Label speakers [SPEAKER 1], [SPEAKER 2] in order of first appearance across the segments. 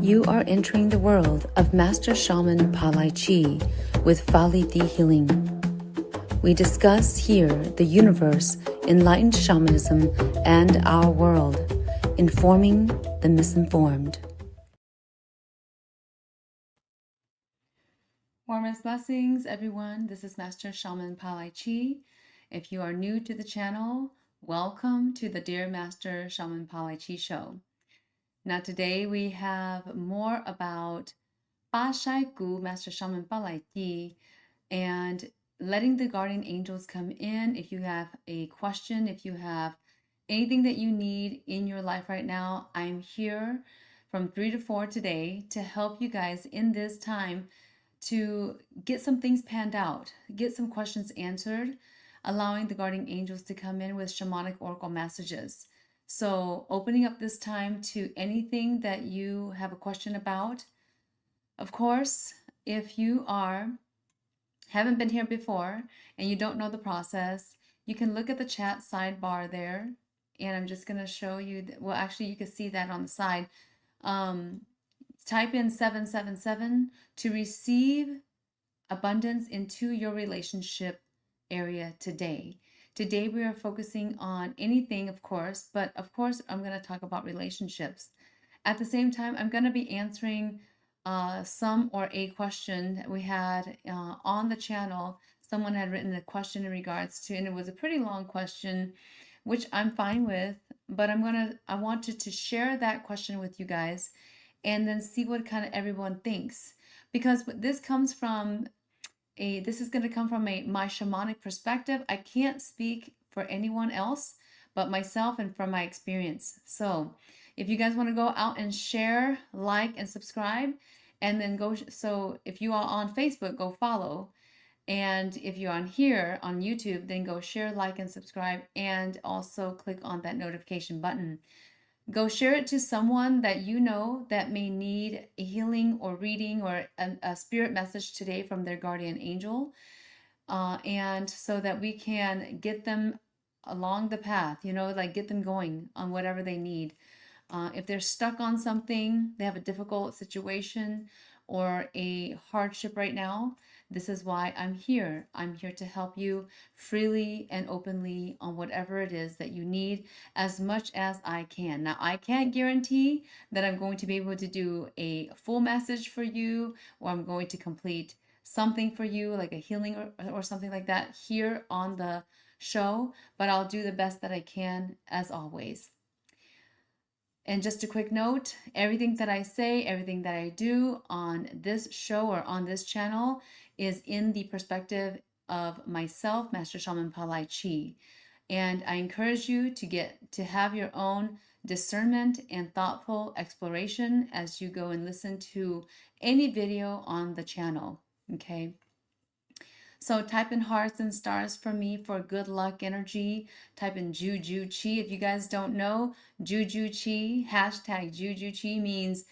[SPEAKER 1] You are entering the world of Master Shaman PaLiChee with PaLiChee Healing. We discuss here the universe, enlightened shamanism, and our world, informing the misinformed. Warmest blessings, everyone. This is Master Shaman PaLiChee. If you are new to the channel, welcome to the Dear Master Shaman PaLiChee show. Now today we have more about PaShaiku, Master Shaman PaLiChee, and letting the guardian angels come in. If you have a question, if you have anything that you need in your life right now, I'm here from 3 to 4 today to help you guys in this time to get some things panned out, get some questions answered, allowing the guardian angels to come in with shamanic oracle messages. So opening up this time to anything that you have a question about. Of course, if you haven't been here before and you don't know the process, you can look at the chat sidebar there, and I'm just going to show you well, actually you can see that on the side. Type in 777 to receive abundance into your relationship area today. Today we are focusing on anything, of course, but of course I'm going to talk about relationships. At the same time, I'm going to be answering some or a question that we had on the channel. Someone had written a question in regards to, and it was a pretty long question, which I'm fine with, but I wanted to share that question with you guys and then see what kind of everyone thinks, because this comes from this is going to come from my shamanic perspective. I can't speak for anyone else but myself and from my experience. So if you guys want to go out and share, like, and subscribe, and then go, so if you are on Facebook, go follow. And if you're on here on YouTube, then go share, like, and subscribe, and also click on that notification button. Go share it to someone that you know that may need a healing or reading or a spirit message today from their guardian angel. And so that we can get them along the path, like get them going on whatever they need. If they're stuck on something, they have a difficult situation or a hardship right now, this is why I'm here. I'm here to help you freely and openly on whatever it is that you need, as much as I can. Now, I can't guarantee that I'm going to be able to do a full message for you, or I'm going to complete something for you, like a healing or something like that here on the show, but I'll do the best that I can, as always. And just a quick note, everything that I say, everything that I do on this show or on this channel is in the perspective of myself, Master Shaman PaLiChee. And I encourage you to have your own discernment and thoughtful exploration as you go and listen to any video on the channel, okay? So type in hearts and stars for me for good luck energy. Type in Juju Chi. If you guys don't know, Juju Chi, hashtag Juju Chi means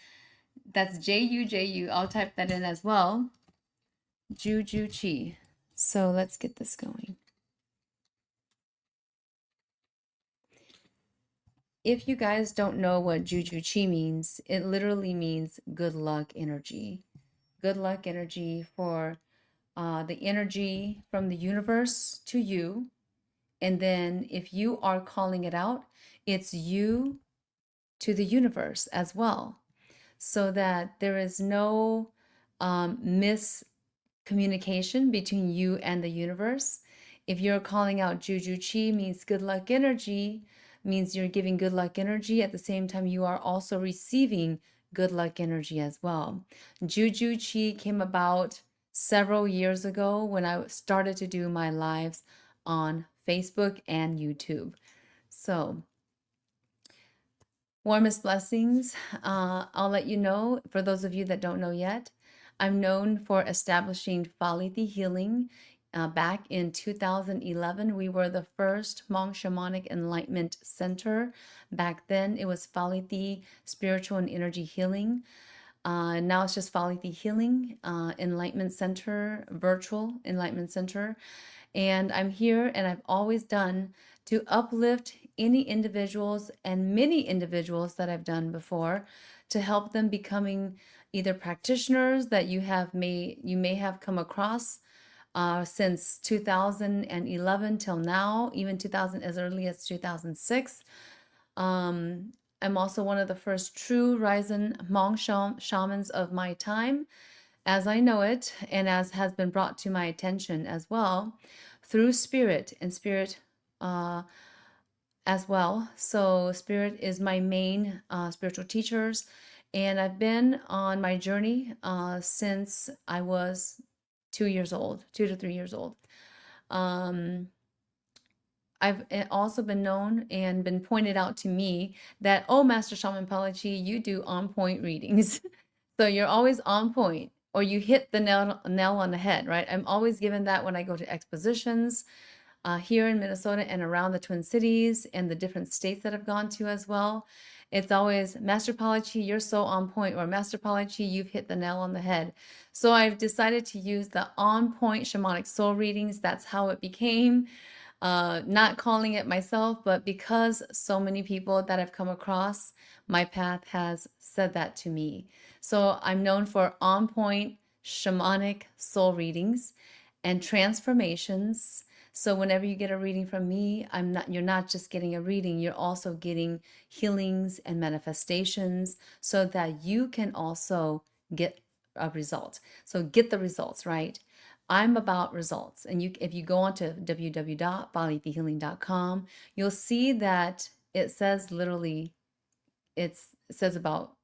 [SPEAKER 1] that's Juju. I'll type that in as well. Juju Chi. So let's get this going. If you guys don't know what Juju Chi means, it literally means good luck energy. Good luck energy for the energy from the universe to you. And then if you are calling it out, it's you to the universe as well, so that there is no miscommunication between you and the universe. If you're calling out Juju Chi, means good luck energy, means you're giving good luck energy. At the same time, you are also receiving good luck energy as well. Juju Chi came about several years ago when I started to do my lives on Facebook and YouTube. So warmest blessings. I'll let you know, for those of you that don't know yet, I'm known for establishing PaLiChee Healing. Back in 2011, we were the first Hmong Shamanic Enlightenment Center. Back then, it was PaLiChee Spiritual and Energy Healing. Now it's just PaLiChee Healing Enlightenment Center, Virtual Enlightenment Center. And I'm here, and I've always done, to uplift any individuals and many individuals that I've done before to help them becoming either practitioners that you may have come across since 2011 till now, even 2000 as early as 2006. I'm also one of the first true Rising Hmong shamans of my time, as I know it, and as has been brought to my attention as well, through spirit and spirit as well. So spirit is my main spiritual teachers, and I've been on my journey since I was 2 years old, 2 to 3 years old. I've also been known and been pointed out to me that, oh, Master Shaman PaLiChee, you do on-point readings. So you're always on point, or you hit the nail on the head, right? I'm always given that when I go to expositions here in Minnesota and around the Twin Cities and the different states that I've gone to as well. It's always, Master PaLiChee, you're so on point, or Master PaLiChee, you've hit the nail on the head. So I've decided to use the on-point shamanic soul readings. That's how it became. Not calling it myself, but because so many people that I've come across my path has said that to me. So I'm known for on-point shamanic soul readings and transformations. So whenever you get a reading from me, you're not just getting a reading, you're also getting healings and manifestations so that you can also get a result. So get the results, right? I'm about results. And if you go on to www.balithehealing.com, you'll see that it says literally, it says about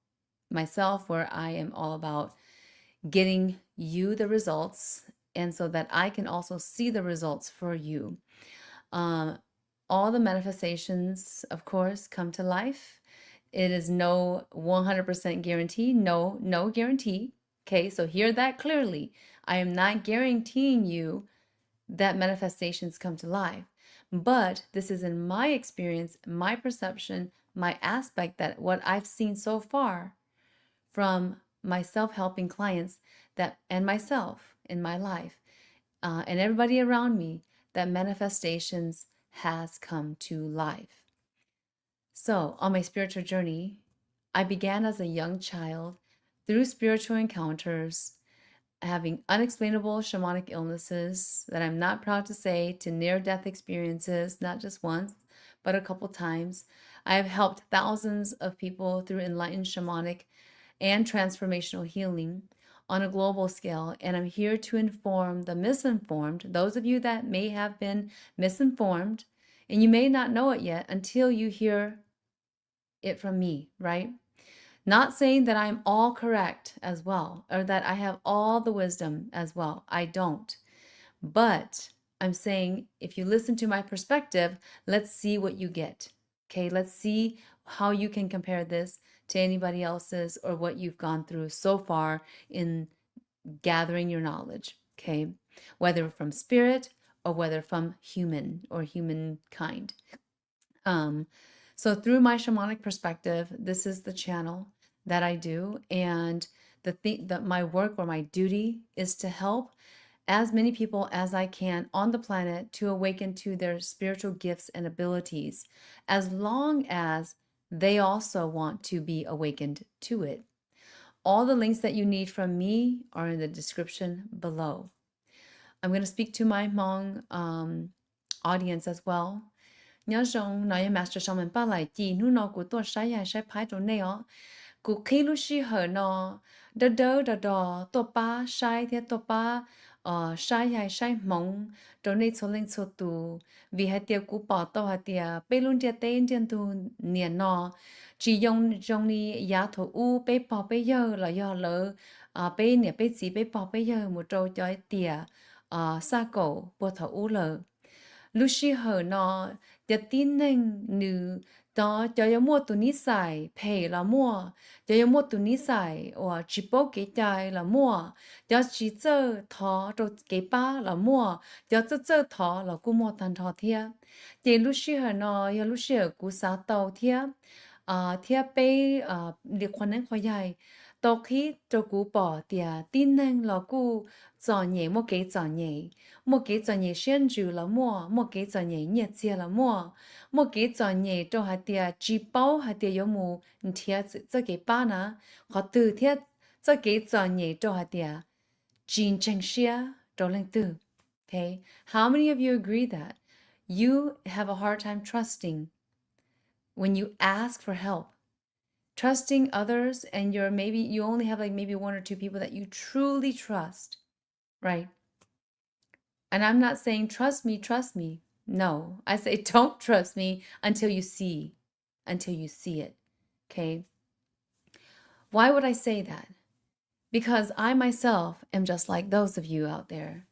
[SPEAKER 1] myself, where I am all about getting you the results, and so that I can also see the results for you. All the manifestations, of course, come to life. It is no 100% guarantee, no guarantee. Okay, so hear that clearly. I am not guaranteeing you that manifestations come to life, but this is in my experience, my perception, my aspect, that what I've seen so far from my self-helping clients and myself in my life and everybody around me, that manifestations has come to life. So on my spiritual journey, I began as a young child through spiritual encounters, having unexplainable shamanic illnesses that I'm not proud to say, to near-death experiences, not just once, but a couple times. I have helped thousands of people through enlightened shamanic and transformational healing on a global scale, and I'm here to inform the misinformed, those of you that may have been misinformed, and you may not know it yet until you hear it from me, right? Not saying that I'm all correct as well, or that I have all the wisdom as well. I don't. But I'm saying, if you listen to my perspective, let's see what you get. Okay, let's see how you can compare this to anybody else's, or what you've gone through so far in gathering your knowledge. Okay, whether from spirit or whether from human or humankind. So through my shamanic perspective, this is the channel that I do, and my work, or my duty, is to help as many people as I can on the planet to awaken to their spiritual gifts and abilities, as long as they also want to be awakened to it. All the links that you need from me are in the description below. I'm going to speak to my Hmong audience as well. Nhớ rằng nói Master Shaman PaLiChee nu nó của tôi sai phái chỗ này ó, của khi lúc xí hở nó đỡ tôi ba sai thế tôi ba sai mong chỗ này số lên số tu, vì hai tiệt cú bỏ tôi hai tiệt bây luôn tiệt tên tiệt tu niệm nó chỉ dùng đi giá thổ u bây bỏ bây giờ là do lỡ bây niệm bây gì bây bỏ bây giờ một trâu cho tiệt xa cổ bộ thổ u lỡ lúc xí hở nó tiệt tin nên nữ đó cho yo mua tụi ní xài pay là mua cho yo mua tụi ní xài or chỉ bao cái trái là mua cho chỉ chơi thọ rồi cái ba là mua cho chơi thọ là cũng mua tan thọ thia thì lúc xưa nó yo lúc xưa cũng xả tàu thia Thia bay li quan nang khoa yai to khi cho cú bỏ tia tin năng lo cú cho nhẹ một cái cho nhẹ một cái cho nhẹ xuyên ju là mua một cái cho nhẹ nhiệt chia là mua một cái cho nhẹ cho hai tia chỉ bao hai tia yếu mù thia cho cái ba na họ từ thia cho cái cho nhẹ cho hai tia Jean Cheng Xia Doling Tu. Okay. How many of you agree that you have a hard time trusting when you ask for help? Trusting others, and you only have like maybe one or two people that you truly trust, right? And I'm not saying trust me, trust me. No, I say don't trust me until you see it. Okay. Why would I say that? Because I myself am just like those of you out there,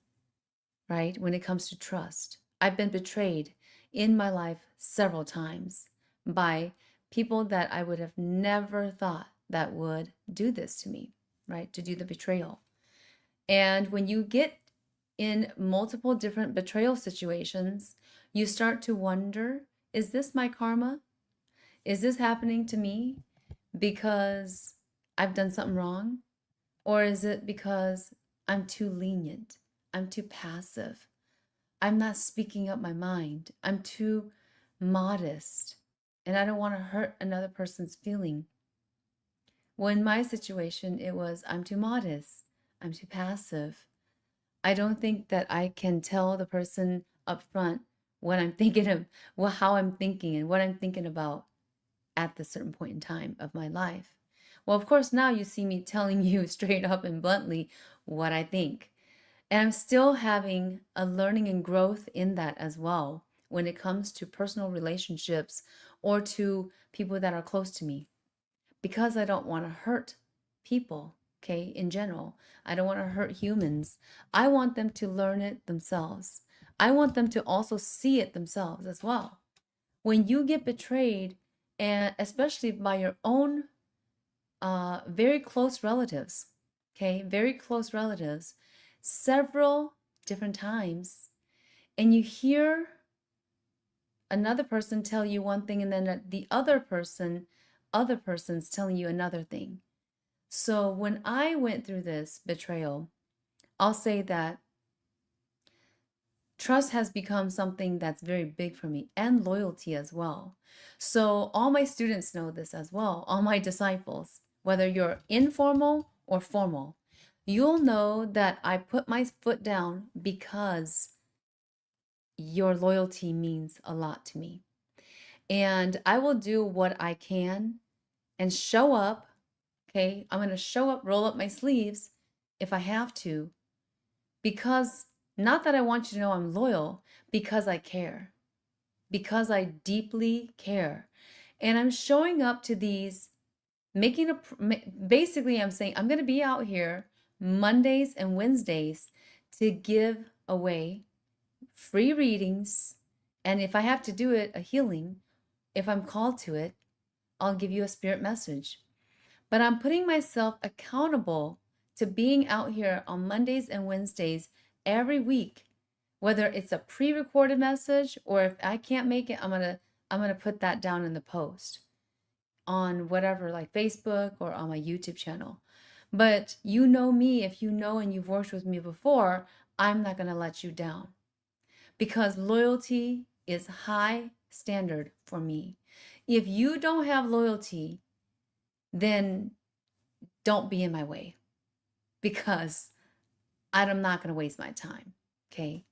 [SPEAKER 1] right? When it comes to trust, I've been betrayed in my life several times by people that I would have never thought that would do this to me, right? To do the betrayal. And when you get in multiple different betrayal situations, you start to wonder, is this my karma? Is this happening to me because I've done something wrong? Or is it because I'm too lenient? I'm too passive. I'm not speaking up my mind. I'm too modest. And I don't want to hurt another person's feeling. Well, in my situation, it was I'm too modest. I'm too passive. I don't think that I can tell the person up front what I'm thinking of, well, how I'm thinking and what I'm thinking about at this certain point in time of my life. Well, of course, now you see me telling you straight up and bluntly what I think. And I'm still having a learning and growth in that as well when it comes to personal relationships or to people that are close to me, because I don't want to hurt people, okay, in general. I don't want to hurt humans. I want them to learn it themselves. I want them to also see it themselves as well. When you get betrayed, and especially by your own very close relatives, okay, very close relatives, several different times, and you hear another person tell you one thing, and then the other person's telling you another thing. So when I went through this betrayal, I'll say that trust has become something that's very big for me, and loyalty as well. So all my students know this as well, all my disciples, whether you're informal or formal, you'll know that I put my foot down because your loyalty means a lot to me. And I will do what I can and show up. Okay, I'm going to show up, roll up my sleeves if I have to, because not that I want you to know I'm loyal, because I care, because I deeply care. And I'm showing up to these, basically I'm saying I'm going to be out here Mondays and Wednesdays to give away free readings. And if I have to do it, a healing, if I'm called to it, I'll give you a spirit message. But I'm putting myself accountable to being out here on Mondays and Wednesdays every week, whether it's a pre-recorded message or if I can't make it, I'm gonna put that down in the post on whatever, like Facebook or on my YouTube channel. But you know me, if you know and you've worked with me before, I'm not gonna let you down, because loyalty is high standard for me. If you don't have loyalty, then don't be in my way, because I'm not going to waste my time. Okay.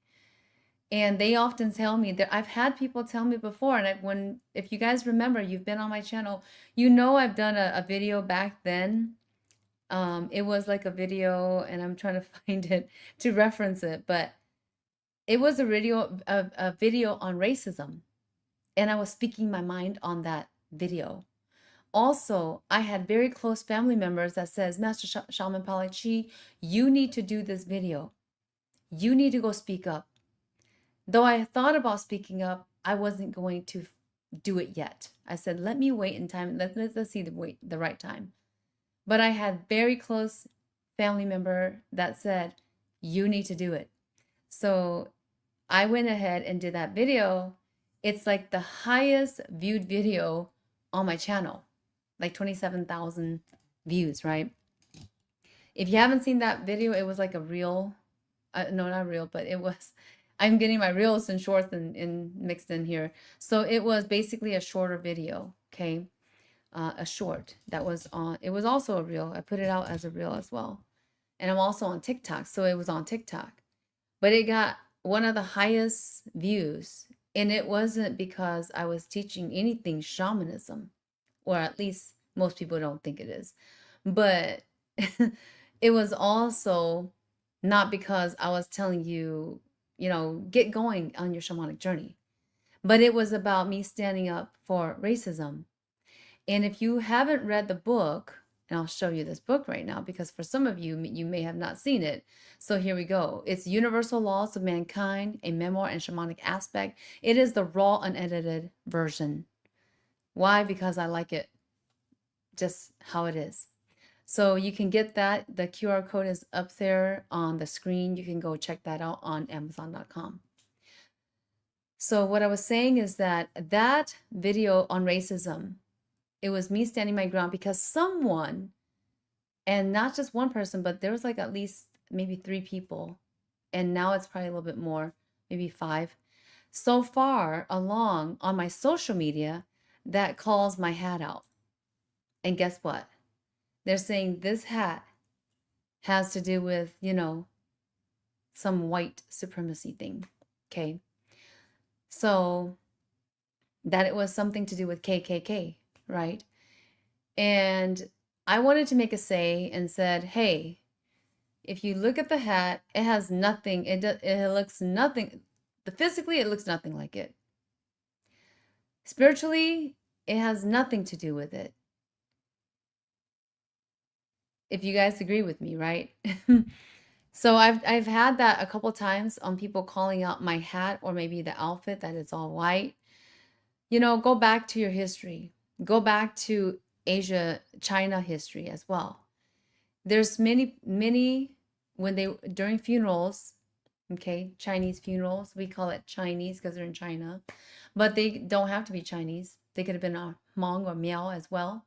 [SPEAKER 1] And they often tell me that I've had people tell me before, and if you guys remember, you've been on my channel, you know, I've done a video back then. It was like a video, and I'm trying to find it to reference it, but it was a video on racism, and I was speaking my mind on that video. Also, I had very close family members that says, Master Shaman PaLiChee, you need to do this video. You need to go speak up. Though I thought about speaking up, I wasn't going to do it yet. I said, let me wait in time. Let's see the right time. But I had very close family member that said, you need to do it. So I went ahead and did that video. It's like the highest viewed video on my channel, like 27,000 views, right? If you haven't seen that video, it was like a reel. No, not real, but it was, I'm getting my reels and shorts and mixed in here. So it was basically a shorter video, okay? A short that was on, it was also a reel. I put it out as a reel as well. And I'm also on TikTok, so it was on TikTok. But it got one of the highest views. And it wasn't because I was teaching anything shamanism, or at least most people don't think it is. But it was also not because I was telling you, you know, get going on your shamanic journey, but it was about me standing up for racism. And if you haven't read the book, and I'll show you this book right now, because for some of you, you may have not seen it. So here we go. It's Universal Laws of Mankind, a Memoir and Shamanic Aspect. It is the raw, unedited version. Why? Because I like it just how it is. So you can get that. The QR code is up there on the screen. You can go check that out on Amazon.com. So what I was saying is that that video on racism, it was me standing my ground because someone, and not just one person, but there was like at least maybe 3 people, and now it's probably a little bit more, maybe 5, so far along on my social media that calls my hat out. And guess what? They're saying this hat has to do with, you know, some white supremacy thing. Okay. So that it was something to do with KKK, right? And I wanted to make a say and said, hey, if you look at the hat, it has nothing. It looks nothing. Physically, it looks nothing like it. Spiritually, it has nothing to do with it. If you guys agree with me, right? So I've had that a couple times on people calling out my hat or maybe the outfit that it's all white. You know, go back to your history. Go back to Asia, China history as well. There's many when they during funerals, okay, Chinese funerals, we call it Chinese because they're in China, but they don't have to be Chinese. They could have been a Hmong or Miao as well.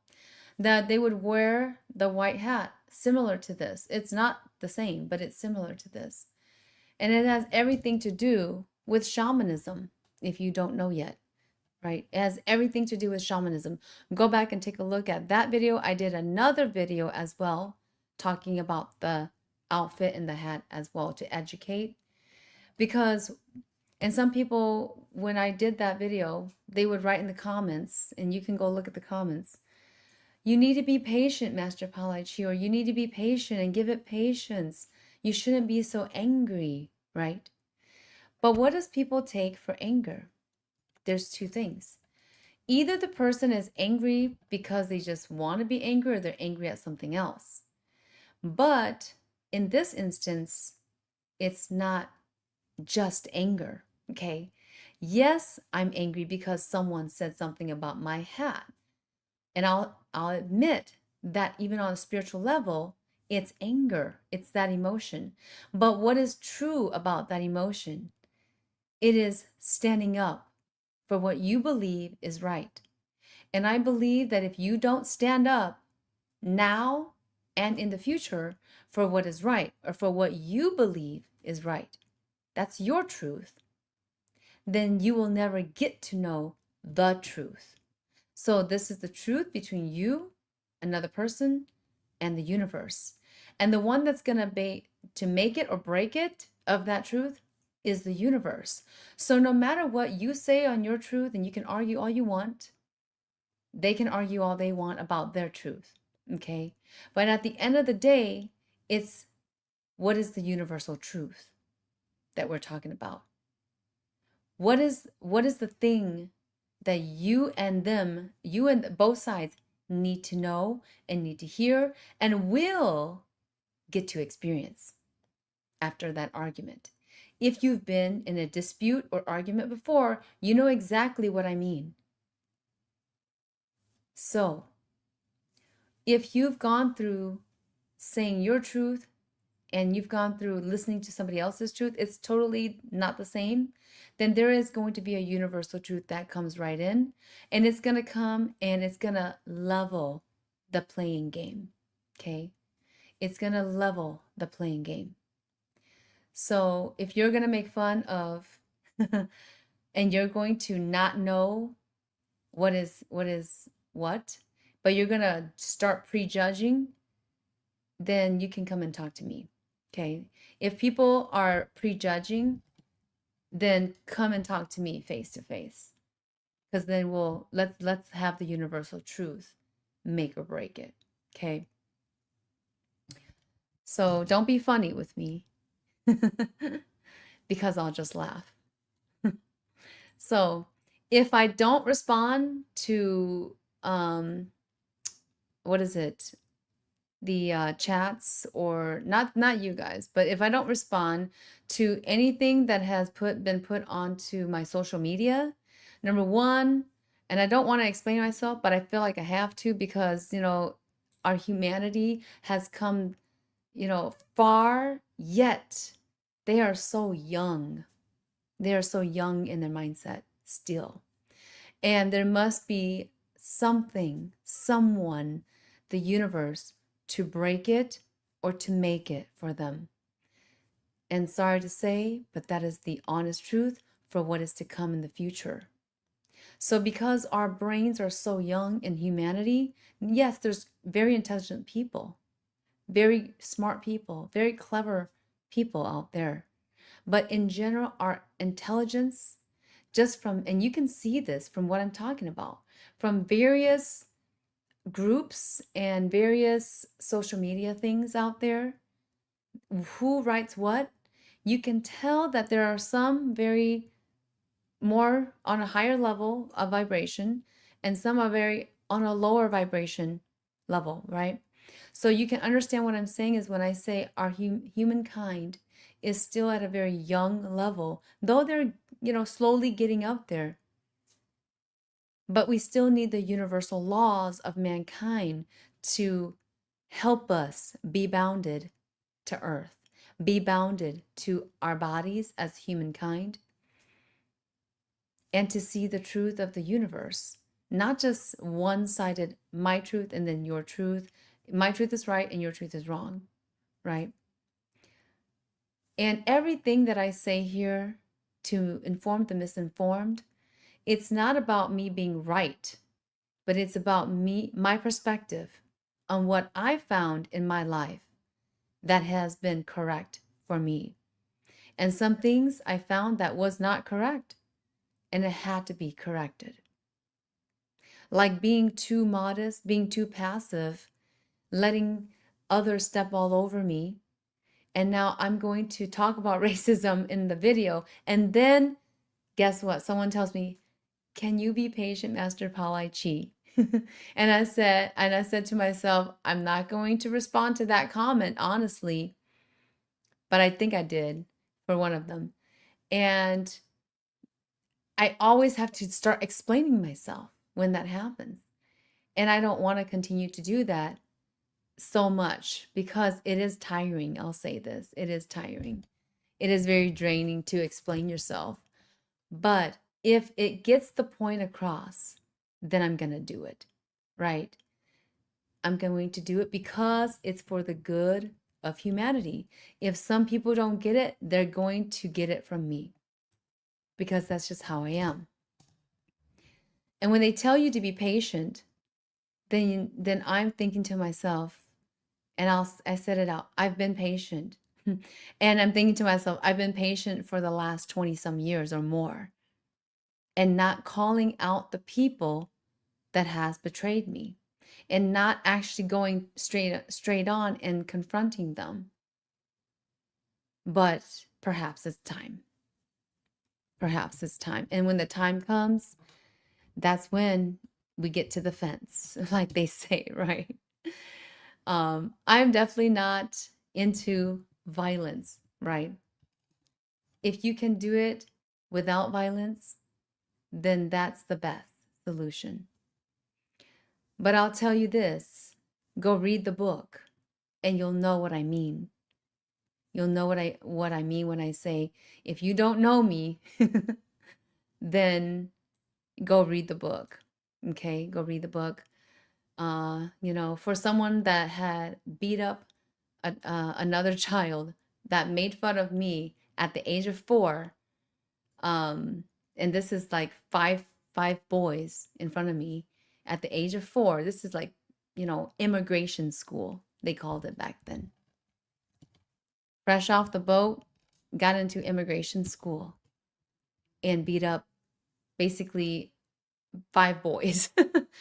[SPEAKER 1] That they would wear the white hat similar to this. It's not the same, but it's similar to this. And it has everything to do with shamanism, if you don't know yet, right? It has everything to do with shamanism. Go back and take a look at that video. I did another video as well, talking about the outfit and the hat as well to educate. Because, and some people, when I did that video, they would write in the comments, and you can go look at the comments, you need to be patient, Master PaLiChee, or you need to be patient and give it patience. You shouldn't be so angry, right? But what does people take for anger? There's 2 things. Either the person is angry because they just want to be angry, or they're angry at something else. But in this instance, it's not just anger, okay? Yes, I'm angry because someone said something about my hat. And I'll admit that even on a spiritual level, it's anger. It's that emotion. But what is true about that emotion? It is standing up for what you believe is right. And I believe that if you don't stand up now and in the future for what is right, or for what you believe is right, that's your truth, then you will never get to know the truth. So this is the truth between you, another person, and the universe. And the one that's going to be to make it or break it of that truth is the universe. So no matter what you say on your truth, and you can argue all you want, they can argue all they want about their truth, okay? But at the end of the day, it's what is the universal truth that we're talking about? What is the thing that you and them, you and both sides need to know and need to hear and will get to experience after that argument? If you've been in a dispute or argument before, you know exactly what I mean. So, if you've gone through saying your truth and you've gone through listening to somebody else's truth, it's totally not the same, then there is going to be a universal truth that comes right in, and it's going to come and it's going to level the playing game. Okay? It's going to level the playing game. So if you're going to make fun of and you're going to not know what is what, but you're going to start prejudging, then you can come and talk to me. Okay? If people are prejudging, then come and talk to me face to face. Because then let's have the universal truth make or break it. Okay? So don't be funny with me because I'll just laugh. So if I don't respond to what is it? The chats, or not you guys, but if I don't respond to anything that has been put onto my social media, number one, and I don't want to explain myself, but I feel like I have to, because our humanity has come far, yet they are so young. They are so young in their mindset still. And there must be something, someone, the universe, to break it or to make it for them. And sorry to say, but that is the honest truth for what is to come in the future. So because our brains are so young in humanity, yes, there's very intelligent people, very smart people, very clever people out there. But in general, our intelligence, just from, and you can see this from what I'm talking about, from various groups and various social media things out there, who writes what, you can tell that there are some very more on a higher level of vibration, and some are very on a lower vibration level, right? So you can understand what I'm saying is when I say our humankind is still at a very young level, though they're, slowly getting up there. But we still need the universal laws of mankind to help us be bounded to earth, be bounded to our bodies as humankind, and to see the truth of the universe, not just one-sided, my truth and then your truth. My truth is right and your truth is wrong, right? And everything that I say here to inform the misinformed, it's not about me being right, but it's about me, my perspective on what I found in my life that has been correct for me. And some things I found that was not correct, and it had to be corrected. Like being too modest, being too passive, letting others step all over me. And now I'm going to talk about racism in the video. And then guess what? Someone tells me, can you be patient, Master PaLiChee? And I said to myself, I'm not going to respond to that comment, honestly. But I think I did for one of them. And I always have to start explaining myself when that happens. And I don't want to continue to do that so much because it is tiring. I'll say this. It is tiring. It is very draining to explain yourself. But if it gets the point across, then I'm going to do it, right? I'm going to do it because it's for the good of humanity. If some people don't get it, they're going to get it from me because that's just how I am. And when they tell you to be patient, then I'm thinking to myself, and I said it out, I've been patient. And I'm thinking to myself, I've been patient for the last 20 some years or more, and not calling out the people that has betrayed me, and not actually going straight on and confronting them. But perhaps it's time. Perhaps it's time. And when the time comes, that's when we get to the fence, like they say, right? I'm definitely not into violence, right? If you can do it without violence, then that's the best solution. But I'll tell you this, go read the book and you'll know what I mean. You'll know what I mean when I say, if you don't know me, then go read the book. Okay, go read the book. You know, for someone that had beat up another child, that made fun of me at the age of 4, and this is like five boys in front of me at the age of 4. This is like, you know, immigration school, they called it back then. Fresh off the boat, got into immigration school and beat up basically 5 boys,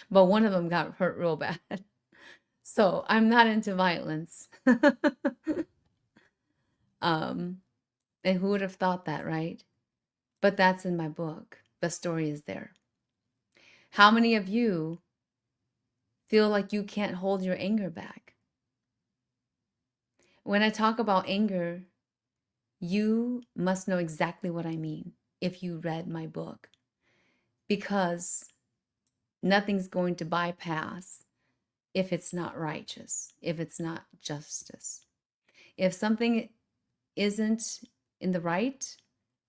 [SPEAKER 1] but one of them got hurt real bad. So I'm not into violence. And who would have thought that, right? But that's in my book. The story is there. How many of you feel like you can't hold your anger back? When I talk about anger, you must know exactly what I mean if you read my book, because nothing's going to bypass if it's not righteous, if it's not justice. If something isn't in the right,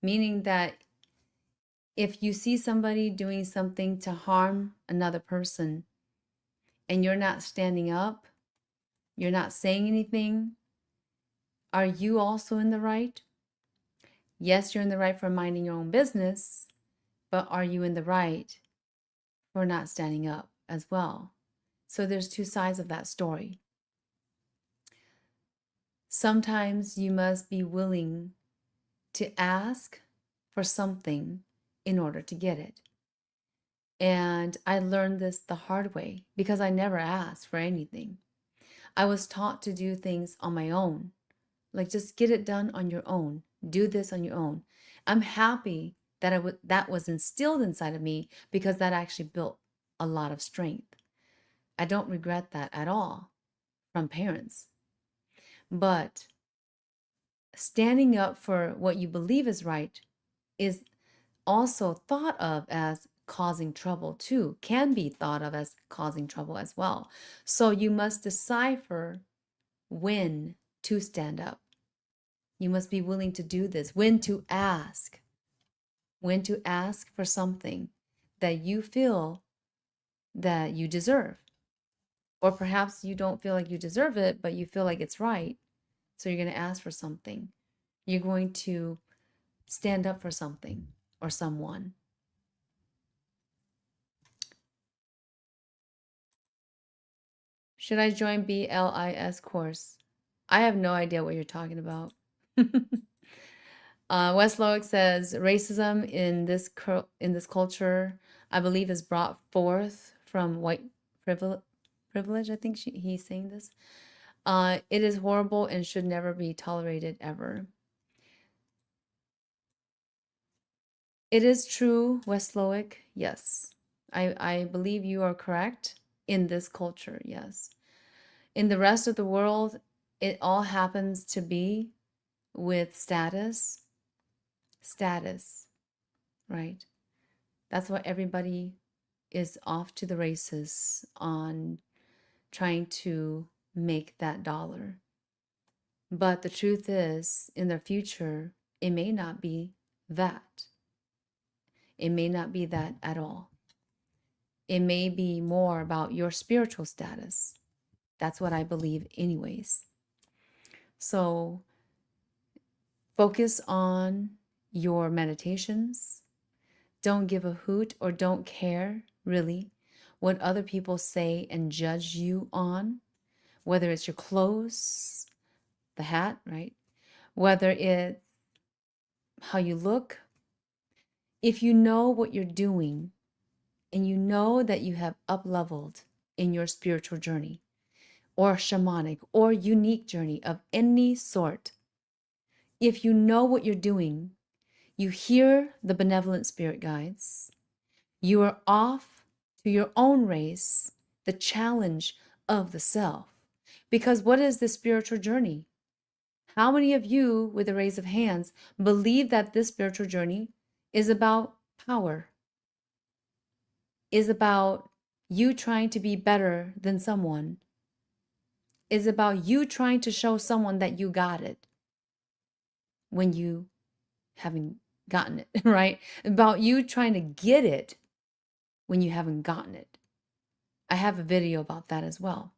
[SPEAKER 1] meaning that if you see somebody doing something to harm another person and you're not standing up, you're not saying anything, are you also in the right? Yes, you're in the right for minding your own business, but are you in the right for not standing up as well? So there's 2 sides of that story. Sometimes you must be willing to ask for something in order to get it. And I learned this the hard way because I never asked for anything. I was taught to do things on my own. Like, just get it done on your own. Do this on your own. I'm happy that that was instilled inside of me, because that actually built a lot of strength. I don't regret that at all from parents. But standing up for what you believe is right is also thought of as causing trouble too, can be thought of as causing trouble as well. So you must decipher when to stand up. You must be willing to do this, when to ask for something that you feel that you deserve. Or perhaps you don't feel like you deserve it, but you feel like it's right. So you're going to ask for something. You're going to stand up for something or someone. Should I join BLIS course? I have no idea what you're talking about. Wes Loic says racism in this culture, I believe, is brought forth from white privilege. I think he's saying this. It is horrible and should never be tolerated ever. It is true, Wes Loic. Yes, I believe you are correct in this culture. Yes, in the rest of the world, it all happens to be with status, right? That's why everybody is off to the races on trying to make that dollar. But the truth is, in the future, it may not be that. It may not be that at all. It may be more about your spiritual status. That's what I believe anyways. So focus on your meditations. Don't give a hoot or don't care, really, what other people say and judge you on, whether it's your clothes, the hat, right? Whether it's how you look. If you know what you're doing and you know that you have up-leveled in your spiritual journey or shamanic or unique journey of any sort, if you know what you're doing, you hear the benevolent spirit guides, you are off to your own race, the challenge of the self. Because what is the spiritual journey? How many of you, with a raise of hands, believe that this spiritual journey is about power, is about you trying to be better than someone, is about you trying to show someone that you got it? when you haven't gotten it, right? About you trying to get it when you haven't gotten it. I have a video about that as well.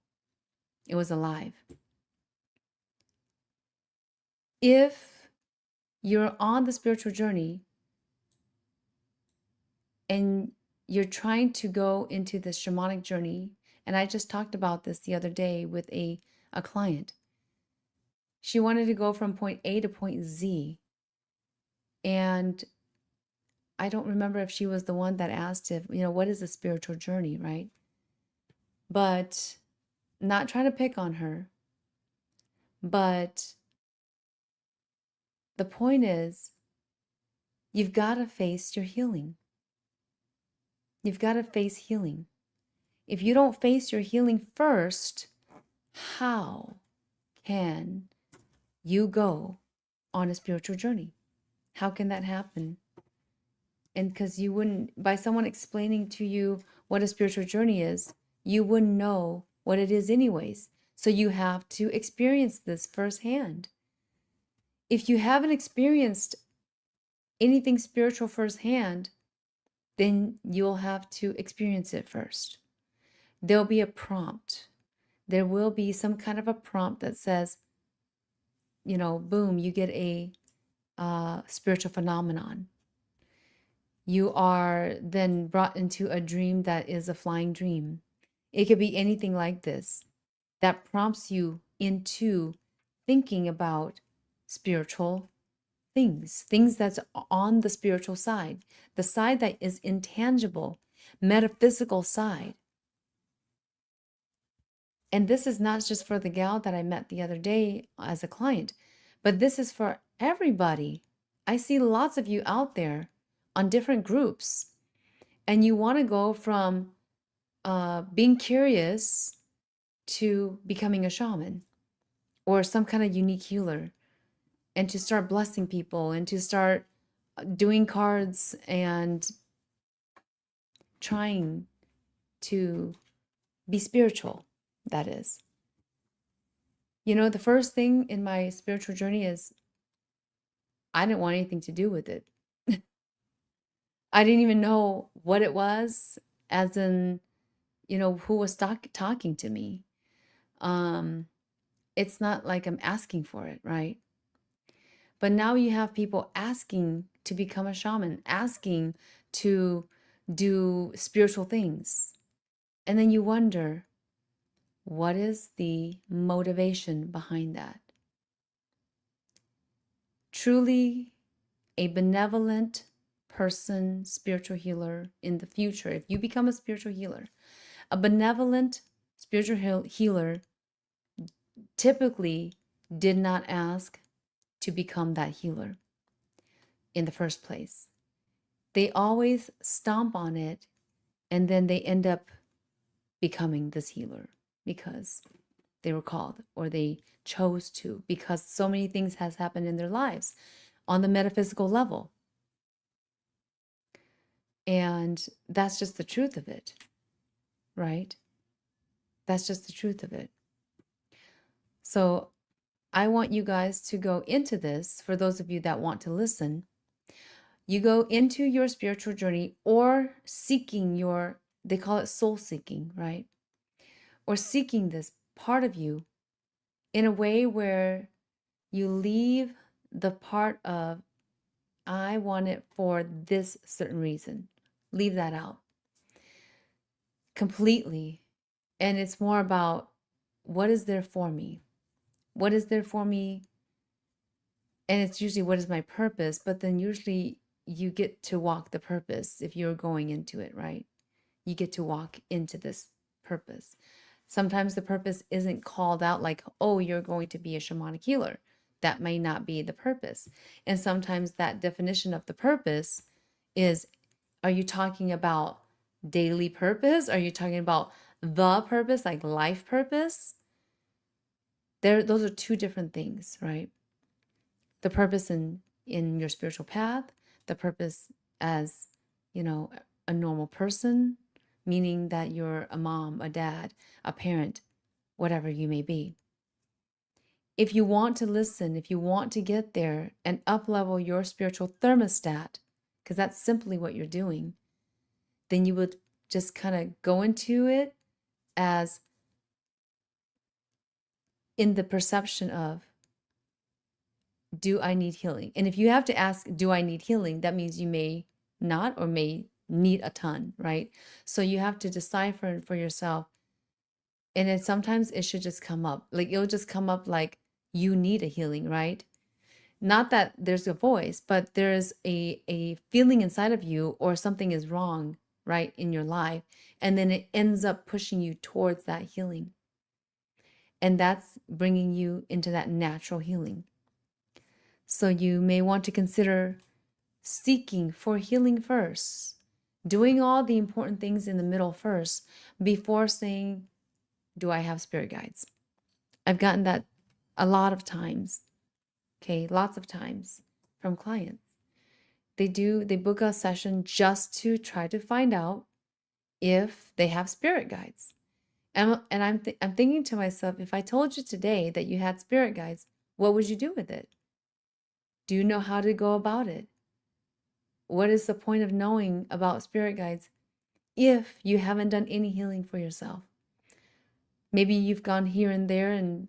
[SPEAKER 1] It was a live. If you're on the spiritual journey and you're trying to go into the shamanic journey, and I just talked about this the other day with a client. She wanted to go from point A to point Z. And I don't remember if she was the one that asked if, what is a spiritual journey, right? But not trying to pick on her. But the point is, you've got to face your healing. You've got to face healing. If you don't face your healing first, how can you go on a spiritual journey? How can that happen? And because you wouldn't, by someone explaining to you what a spiritual journey is, you wouldn't know what it is anyways. So you have to experience this firsthand. If you haven't experienced anything spiritual firsthand, then you'll have to experience it first. There'll be a prompt. There will be some kind of a prompt that says, boom, you get a spiritual phenomenon. You are then brought into a dream that is a flying dream. It could be anything like this that prompts you into thinking about spiritual things that's on the spiritual side, the side that is intangible, metaphysical side. And this is not just for the gal that I met the other day as a client, but this is for everybody. I see lots of you out there on different groups, and you want to go from being curious to becoming a shaman or some kind of unique healer, and to start blessing people and to start doing cards and trying to be spiritual, that is. The first thing in my spiritual journey is I didn't want anything to do with it. I didn't even know what it was, as in, who was talking to me. It's not like I'm asking for it, right? But now you have people asking to become a shaman, asking to do spiritual things. And then you wonder, what is the motivation behind that? Truly a benevolent person, spiritual healer in the future, if you become a spiritual healer, a benevolent spiritual healer typically did not ask to become that healer in the first place. They always stomp on it, and then they end up becoming this healer because they were called, or they chose to, because so many things has happened in their lives on the metaphysical level. And that's just the truth of it, right? That's just the truth of it. So I want you guys to go into this, for those of you that want to listen. You go into your spiritual journey, or seeking they call it soul seeking, right? Or seeking this part of you in a way where you leave the part of, I want it for this certain reason. Leave that out completely. And it's more about, what is there for me? What is there for me? And it's usually, what is my purpose? But then usually you get to walk the purpose if you're going into it, right? You get to walk into this purpose. Sometimes the purpose isn't called out like, oh, you're going to be a shamanic healer. That may not be the purpose. And sometimes that definition of the purpose is, are you talking about daily purpose? Are you talking about the purpose, like life purpose? Those are two different things, right? The purpose in your spiritual path, the purpose as, a normal person, meaning that you're a mom, a dad, a parent, whatever you may be. If you want to listen, if you want to get there and up-level your spiritual thermostat, because that's simply what you're doing, then you would just kind of go into it as in the perception of, do I need healing? And if you have to ask, do I need healing? That means you may not or may need a ton, right? So you have to decipher for yourself. And then sometimes it should just come up. Like it'll just come up like you need a healing, right? Not that there's a voice, but there's a feeling inside of you or something is wrong, right, in your life. And then it ends up pushing you towards that healing. And that's bringing you into that natural healing. So you may want to consider seeking for healing first, doing all the important things in the middle first before saying, do I have spirit guides? I've gotten that a lot of times, okay, lots of times from clients. They book a session just to try to find out if they have spirit guides. And I'm thinking to myself, if I told you today that you had spirit guides, what would you do with it? Do you know how to go about it? What is the point of knowing about spirit guides if you haven't done any healing for yourself? Maybe you've gone here and there and,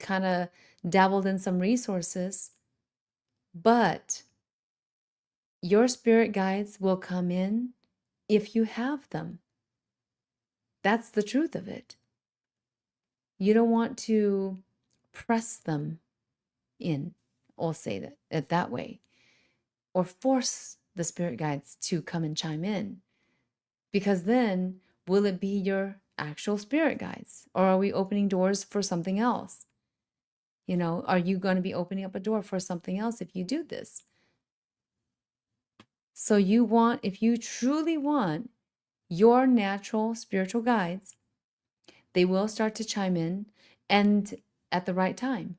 [SPEAKER 1] kind of dabbled in some resources, but your spirit guides will come in if you have them. That's the truth of it. You don't want to press them in, I'll say that way, or force the spirit guides to come and chime in. Because then, will it be your actual spirit guides? Or are we opening doors for something else? Are you going to be opening up a door for something else if you do this? So if you truly want your natural spiritual guides, they will start to chime in and at the right time.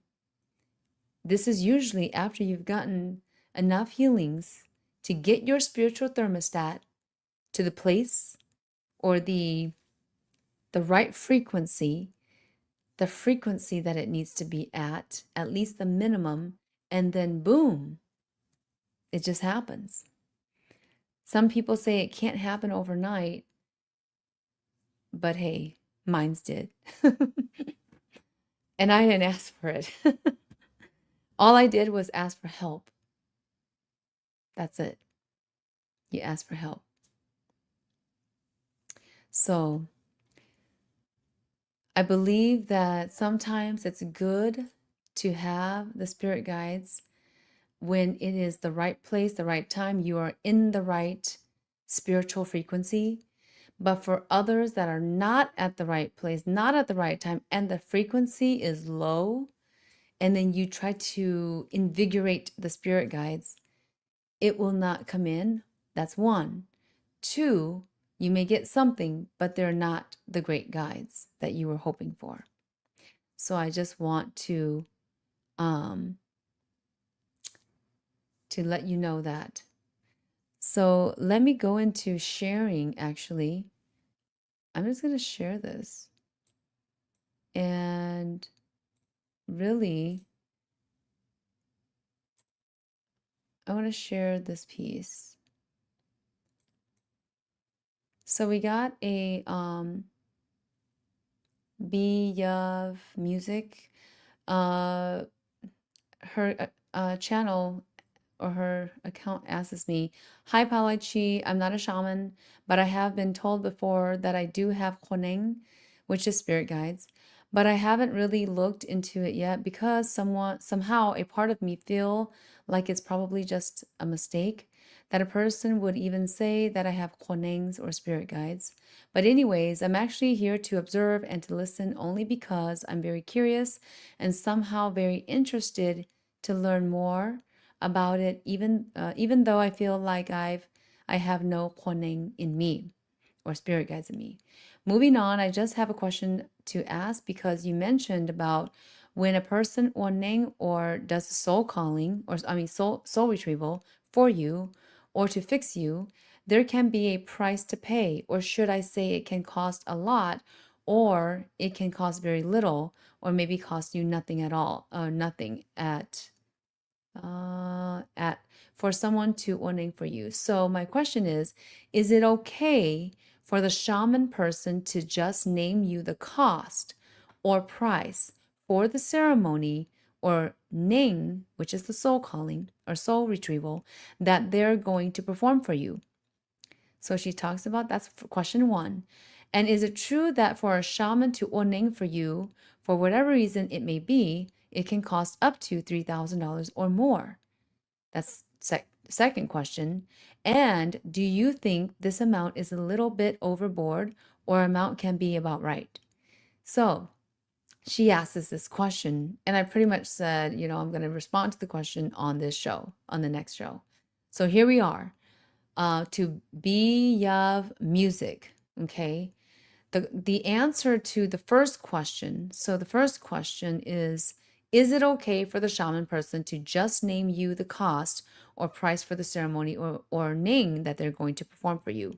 [SPEAKER 1] This is usually after you've gotten enough healings to get your spiritual thermostat to the place or the right frequency, the frequency that it needs to be at least the minimum, and then boom, it just happens. Some people say it can't happen overnight, but hey, mine's did. And I didn't ask for it. All I did was ask for help. That's it. You ask for help. So I believe that sometimes it's good to have the spirit guides when it is the right place, the right time, you are in the right spiritual frequency. But for others that are not at the right place, not at the right time, and the frequency is low, and then you try to invigorate the spirit guides, it will not come in. That's one. Two, you may get something, but they're not the great guides that you were hoping for. So I just want to let you know that. So let me go into sharing, actually. I'm just going to share this. And really, I want to share this piece. So we got a B of music. Her channel or her account asks me, "Hi PaLiChee, I'm not a shaman, but I have been told before that I do have Koneng, which is spirit guides, but I haven't really looked into it yet because somehow a part of me feel like it's probably just a mistake that a person would even say that I have Konengs or spirit guides. But anyways, I'm actually here to observe and to listen only because I'm very curious and somehow very interested to learn more about it, even though I feel like I have no Koneng in me or spirit guides in me. Moving on, I just have a question to ask because you mentioned about when a person Oneng or does soul calling, or soul retrieval for you or to fix you, there can be a price to pay, or should I say it can cost a lot, or it can cost very little, or maybe cost you nothing at all, or nothing at for someone to ordain for you. So my question is it okay for the shaman person to just name you the cost or price for the ceremony or ning, which is the soul calling or soul retrieval, that they're going to perform for you? So she talks about that's question one. And is it true that for a shaman to ordain for you, for whatever reason it may be, it can cost up to $3,000 or more? That's second question. And do you think this amount is a little bit overboard or amount can be about right? So she asked us this question, and I pretty much said, I'm going to respond to the question on this show, on the next show. So here we are. To be Yav music. Okay. The answer to the first question. So the first question is it okay for the shaman person to just name you the cost or price for the ceremony or ning that they're going to perform for you?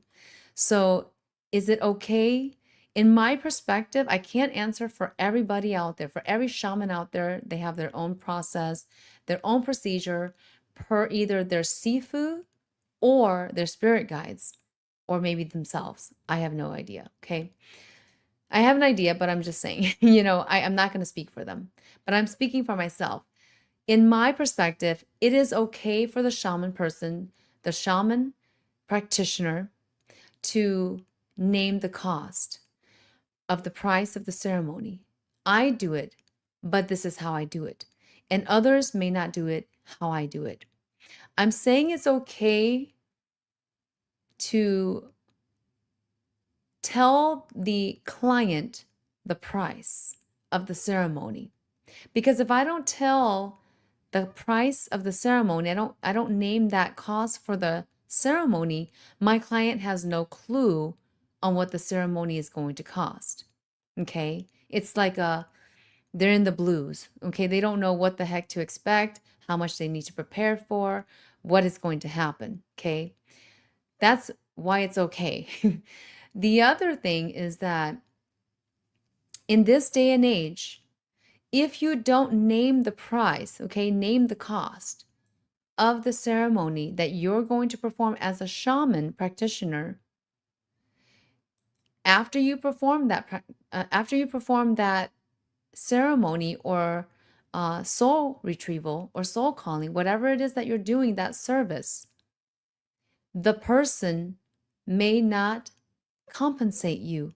[SPEAKER 1] So is it okay? In my perspective, I can't answer for everybody out there. For every shaman out there, they have their own process, their own procedure per either their sifu or their spirit guides, or maybe themselves. I have no idea. Okay. I have an idea, but I'm just saying, I'm not going to speak for them, but I'm speaking for myself. In my perspective, it is okay for the shaman person, the shaman practitioner, to name the cost of the price of the ceremony. I do it, but this is how I do it. And others may not do it how I do it. I'm saying it's okay to tell the client the price of the ceremony. Because if I don't tell the price of the ceremony, I don't name that cost for the ceremony, my client has no clue on what the ceremony is going to cost. Okay? It's like they're in the blues. Okay? They don't know what the heck to expect, how much they need to prepare for, what is going to happen. Okay? That's why it's okay. The other thing is that in this day and age, if you don't name the price, okay, name the cost of the ceremony that you're going to perform as a shaman practitioner, after you perform that ceremony or soul retrieval or soul calling, whatever it is that you're doing, that service, the person may not compensate you,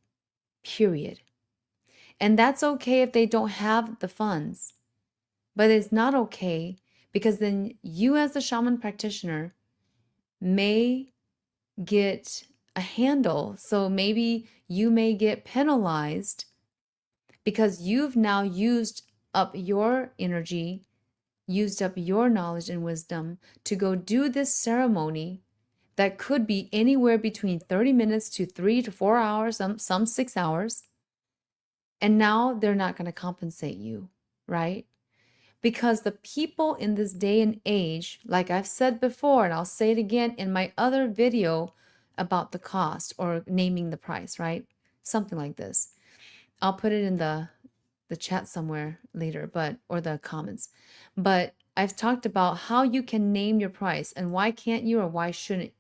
[SPEAKER 1] period. And that's okay if they don't have the funds. But it's not okay because then you as a shaman practitioner may get a handle. So maybe you may get penalized because you've now used up your energy, used up your knowledge and wisdom to go do this ceremony that could be anywhere between 30 minutes to 3 to 4 hours, some 6 hours. And now they're not going to compensate you, right? Because the people in this day and age, like I've said before, and I'll say it again in my other video about the cost or naming the price, right? Something like this. I'll put it in the chat somewhere later, or the comments. But I've talked about how you can name your price and why can't you or why shouldn't,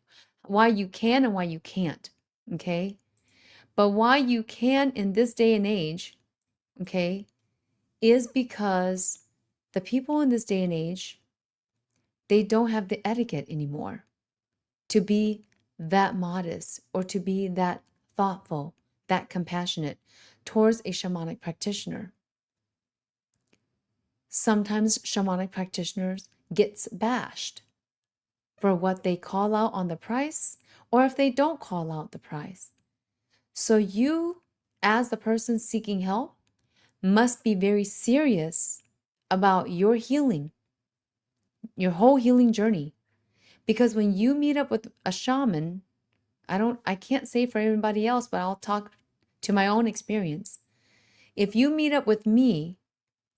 [SPEAKER 1] why you can and why you can't, okay? But why you can in this day and age, okay, is because the people in this day and age, they don't have the etiquette anymore to be that modest or to be that thoughtful, that compassionate towards a shamanic practitioner. Sometimes shamanic practitioners gets bashed for what they call out on the price or if they don't call out the price. So you, as the person seeking help, must be very serious about your healing, your whole healing journey. Because when you meet up with a shaman, I can't say for everybody else, but I'll talk to my own experience. If you meet up with me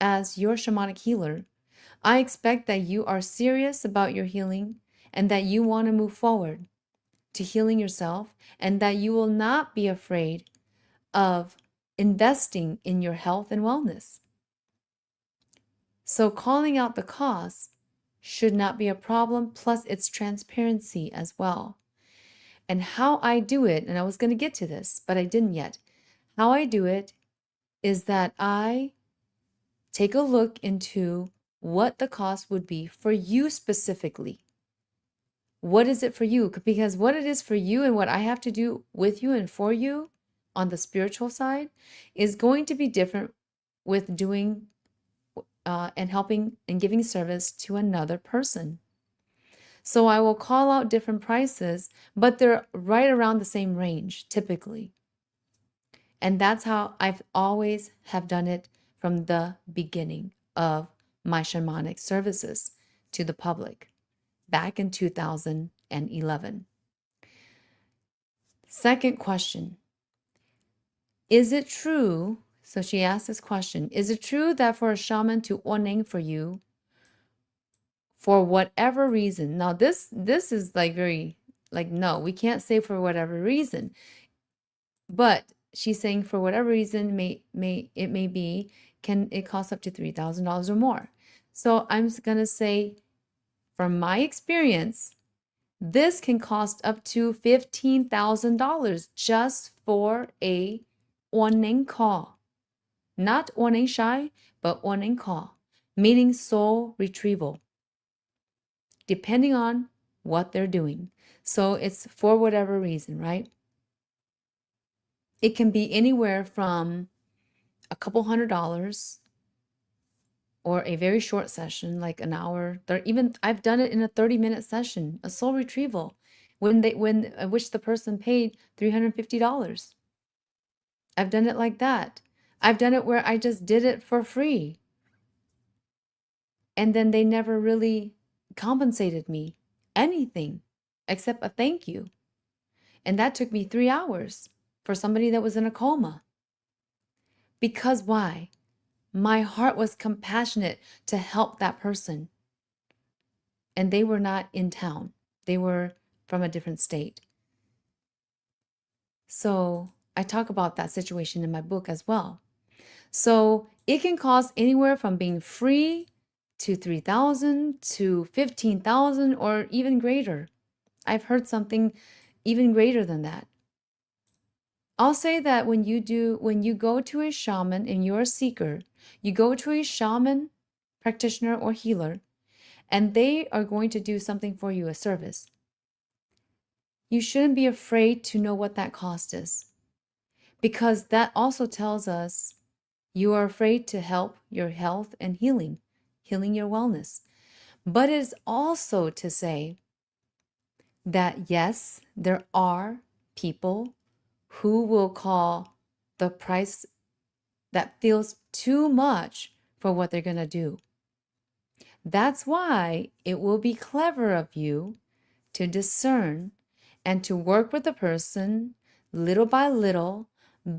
[SPEAKER 1] as your shamanic healer, I expect that you are serious about your healing and that you want to move forward to healing yourself and that you will not be afraid of investing in your health and wellness. So calling out the cost should not be a problem, plus it's transparency as well. And how I do it, and I was going to get to this, but I didn't yet. How I do it is that I take a look into what the cost would be for you specifically. What is it for you? Because what it is for you and what I have to do with you and for you on the spiritual side is going to be different with doing and helping and giving service to another person. So I will call out different prices, but they're right around the same range typically. And that's how I've always have done it from the beginning of my shamanic services to the public back in 2011. Second question, is it true? So she asked this question, is it true that for a shaman to oneng for you for whatever reason? Now this is like very like, no, we can't say for whatever reason. But she's saying for whatever reason it may be, can it cost up to $3,000 or more? So I'm going to say, from my experience, this can cost up to $15,000 just for a oneng call. Not oneng shai, but oneng call, meaning soul retrieval, depending on what they're doing. So it's for whatever reason, right? It can be anywhere from a couple $100 or a very short session, like an hour. Even I've done it in a 30-minute session, a soul retrieval, which the person paid $350. I've done it like that. I've done it where I just did it for free. And then they never really compensated me anything except a thank you. And that took me 3 hours for somebody that was in a coma. Because why? My heart was compassionate to help that person. And they were not in town. They were from a different state. So I talk about that situation in my book as well. So it can cost anywhere from being free to $3,000 to $15,000 or even greater. I've heard something even greater than that. I'll say that when you go to a shaman and you're a seeker, you go to a shaman, practitioner, or healer, and they are going to do something for you, a service. You shouldn't be afraid to know what that cost is, because that also tells us you are afraid to help your health and healing your wellness. But it is also to say that yes, there are people who will call the price that feels too much for what they're going to do. That's why it will be clever of you to discern and to work with the person little by little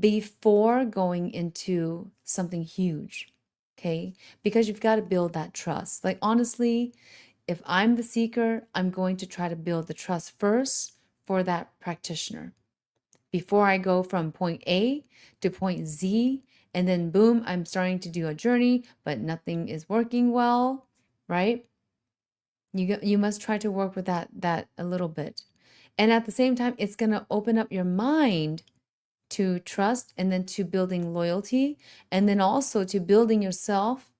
[SPEAKER 1] before going into something huge, okay? Because you've got to build that trust. Like, honestly, if I'm the seeker, I'm going to try to build the trust first for that practitioner before I go from point A to point Z, and then boom, I'm starting to do a journey, but nothing is working well, right? You must try to work with that a little bit. And at the same time, it's going to open up your mind to trust, and then to building loyalty, and then also to building yourself,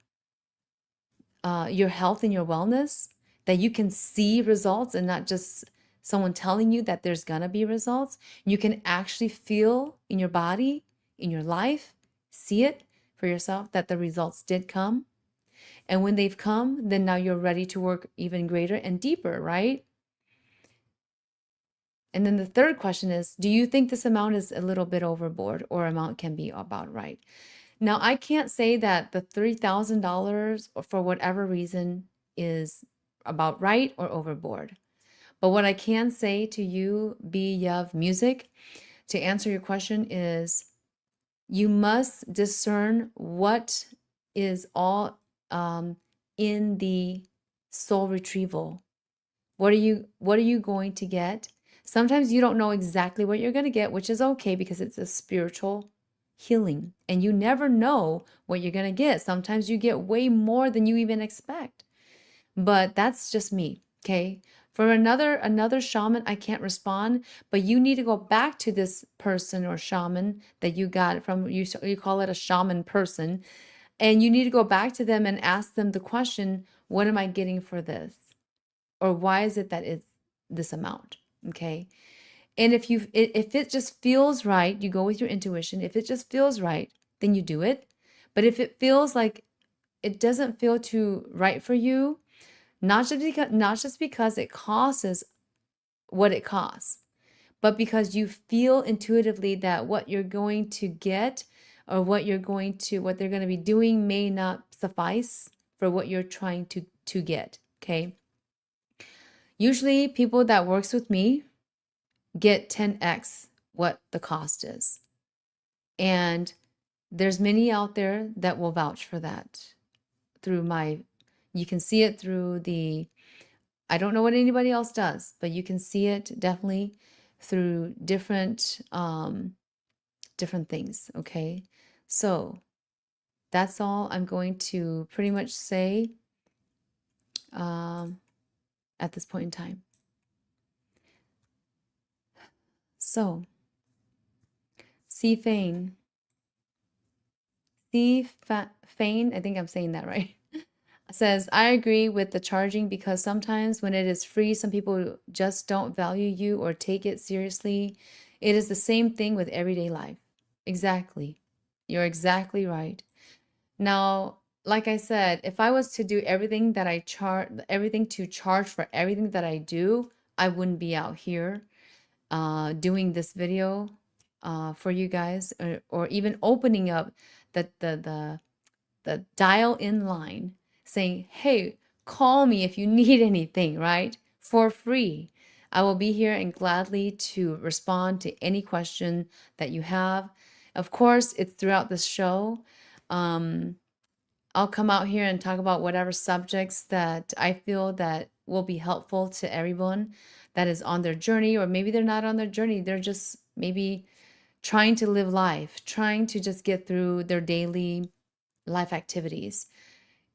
[SPEAKER 1] your health and your wellness, that you can see results and not just someone telling you that there's gonna be results. You can actually feel in your body, in your life, see it for yourself that the results did come. And when they've come, then now you're ready to work even greater and deeper, right? And then the third question is, do you think this amount is a little bit overboard, or amount can be about right? Now, I can't say that the $3,000 for whatever reason is about right or overboard. But what I can say to you, B. Yav Music, to answer your question is, you must discern what is all in the soul retrieval. What are you going to get? Sometimes you don't know exactly what you're going to get, which is okay because it's a spiritual healing. And you never know what you're going to get. Sometimes you get way more than you even expect. But that's just me, okay? For another shaman, I can't respond, but you need to go back to this person or shaman that you got from, you call it a shaman person, and you need to go back to them and ask them the question, what am I getting for this? Or why is it that it's this amount, okay? And if it just feels right, you go with your intuition. If it just feels right, then you do it. But if it feels like it doesn't feel too right for you, not just because it costs what it costs, but because you feel intuitively that what you're going to get or what they're going to be doing may not suffice for what you're trying to get, okay? Usually people that works with me get 10x what the cost is. And there's many out there that will vouch for that you can see it through I don't know what anybody else does, but you can see it definitely through different things, okay? So that's all I'm going to pretty much say at this point in time. So, Fane, I think I'm saying that right, says, I agree with the charging because sometimes when it is free, some people just don't value you or take it seriously. It is the same thing with everyday life. Exactly. You're exactly right. Now, like I said, if I was to do everything that I charge for everything that I do, I wouldn't be out here doing this video for you guys, or even opening up the dial-in line saying, hey, call me if you need anything, right? For free. I will be here and gladly to respond to any question that you have. Of course, it's throughout the show. I'll come out here and talk about whatever subjects that I feel that will be helpful to everyone that is on their journey, or maybe they're not on their journey. They're just maybe trying to live life, trying to just get through their daily life activities.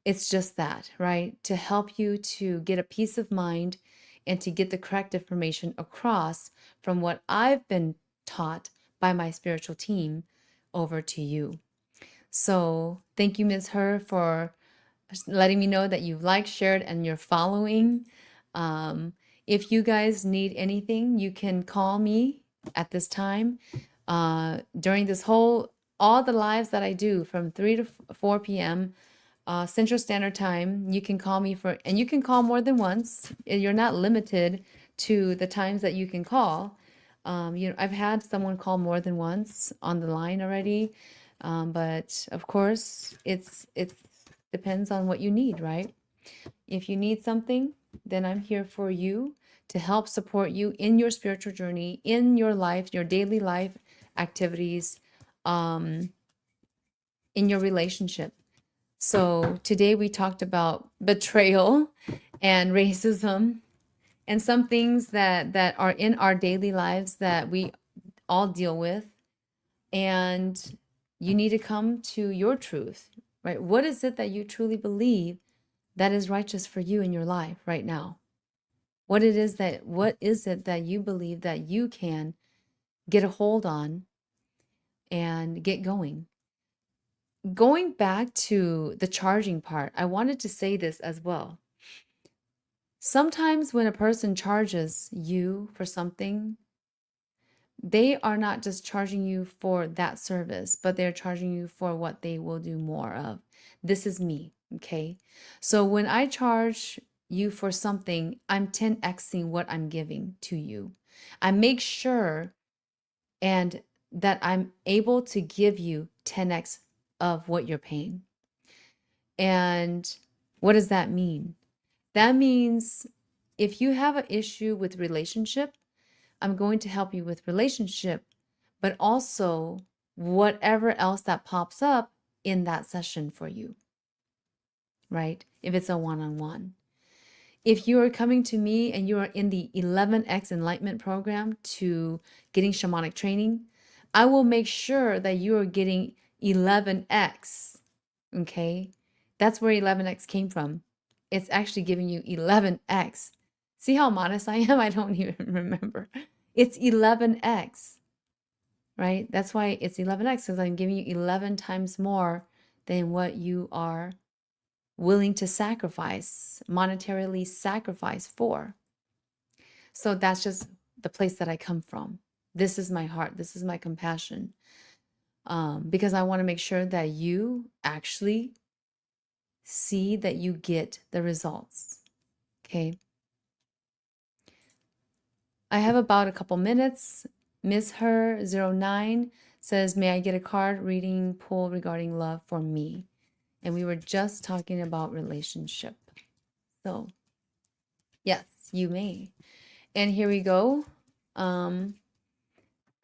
[SPEAKER 1] It's just that, right? To help you to get a peace of mind and to get the correct information across from what I've been taught by my spiritual team over to you. So thank you, Ms. Her, for letting me know that you've liked, shared, and you're following. If you guys need anything, you can call me at this time. During all the lives that I do from 3 to 4 p.m. Central Standard Time, you can call me and you can call more than once. You're not limited to the times that you can call. I've had someone call more than once on the line already. But of course, it depends on what you need, right? If you need something, then I'm here for you to help support you in your spiritual journey, in your life, your daily life activities, in your relationship. So today we talked about betrayal and racism and some things that are in our daily lives that we all deal with. And you need to come to your truth, right? What is it that you truly believe that is righteous for you in your life right now? What is it that you believe that you can get a hold on and get going? Going back to the charging part, I wanted to say this as well. Sometimes when a person charges you for something, they are not just charging you for that service, but they're charging you for what they will do more of. This is me, okay? So when I charge you for something, I'm 10xing what I'm giving to you. I make sure and that I'm able to give you 10x of what you're paying. And what does that mean? That means if you have an issue with relationship, I'm going to help you with relationship, but also whatever else that pops up in that session for you, right? If it's a one-on-one. If you are coming to me and you are in the 11x Enlightenment program to getting shamanic training, I will make sure that you are getting 11x. Okay? That's where 11x came from. It's actually giving you 11x. See how modest I am? I don't even remember. It's 11x, right? That's why it's 11x, because I'm giving you 11 times more than what you are willing to sacrifice, monetarily sacrifice for. So that's just the place that I come from. This is my heart. This is my compassion. Because I want to make sure that you actually see that you get the results. Okay. I have about a couple minutes. Ms. Her 09 says, may I get a card reading pull regarding love for me? And we were just talking about relationship. So yes, you may. And here we go.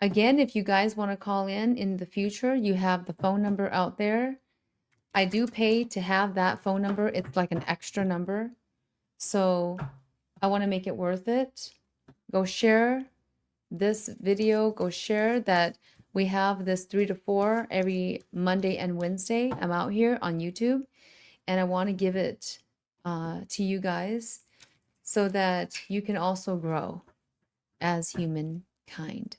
[SPEAKER 1] Again, if you guys want to call in the future, you have the phone number out there. I do pay to have that phone number. It's like an extra number. So I want to make it worth it. Go share this video. Go share that we have this 3 to 4 every Monday and Wednesday. I'm out here on YouTube, and I want to give it to you guys so that you can also grow as humankind.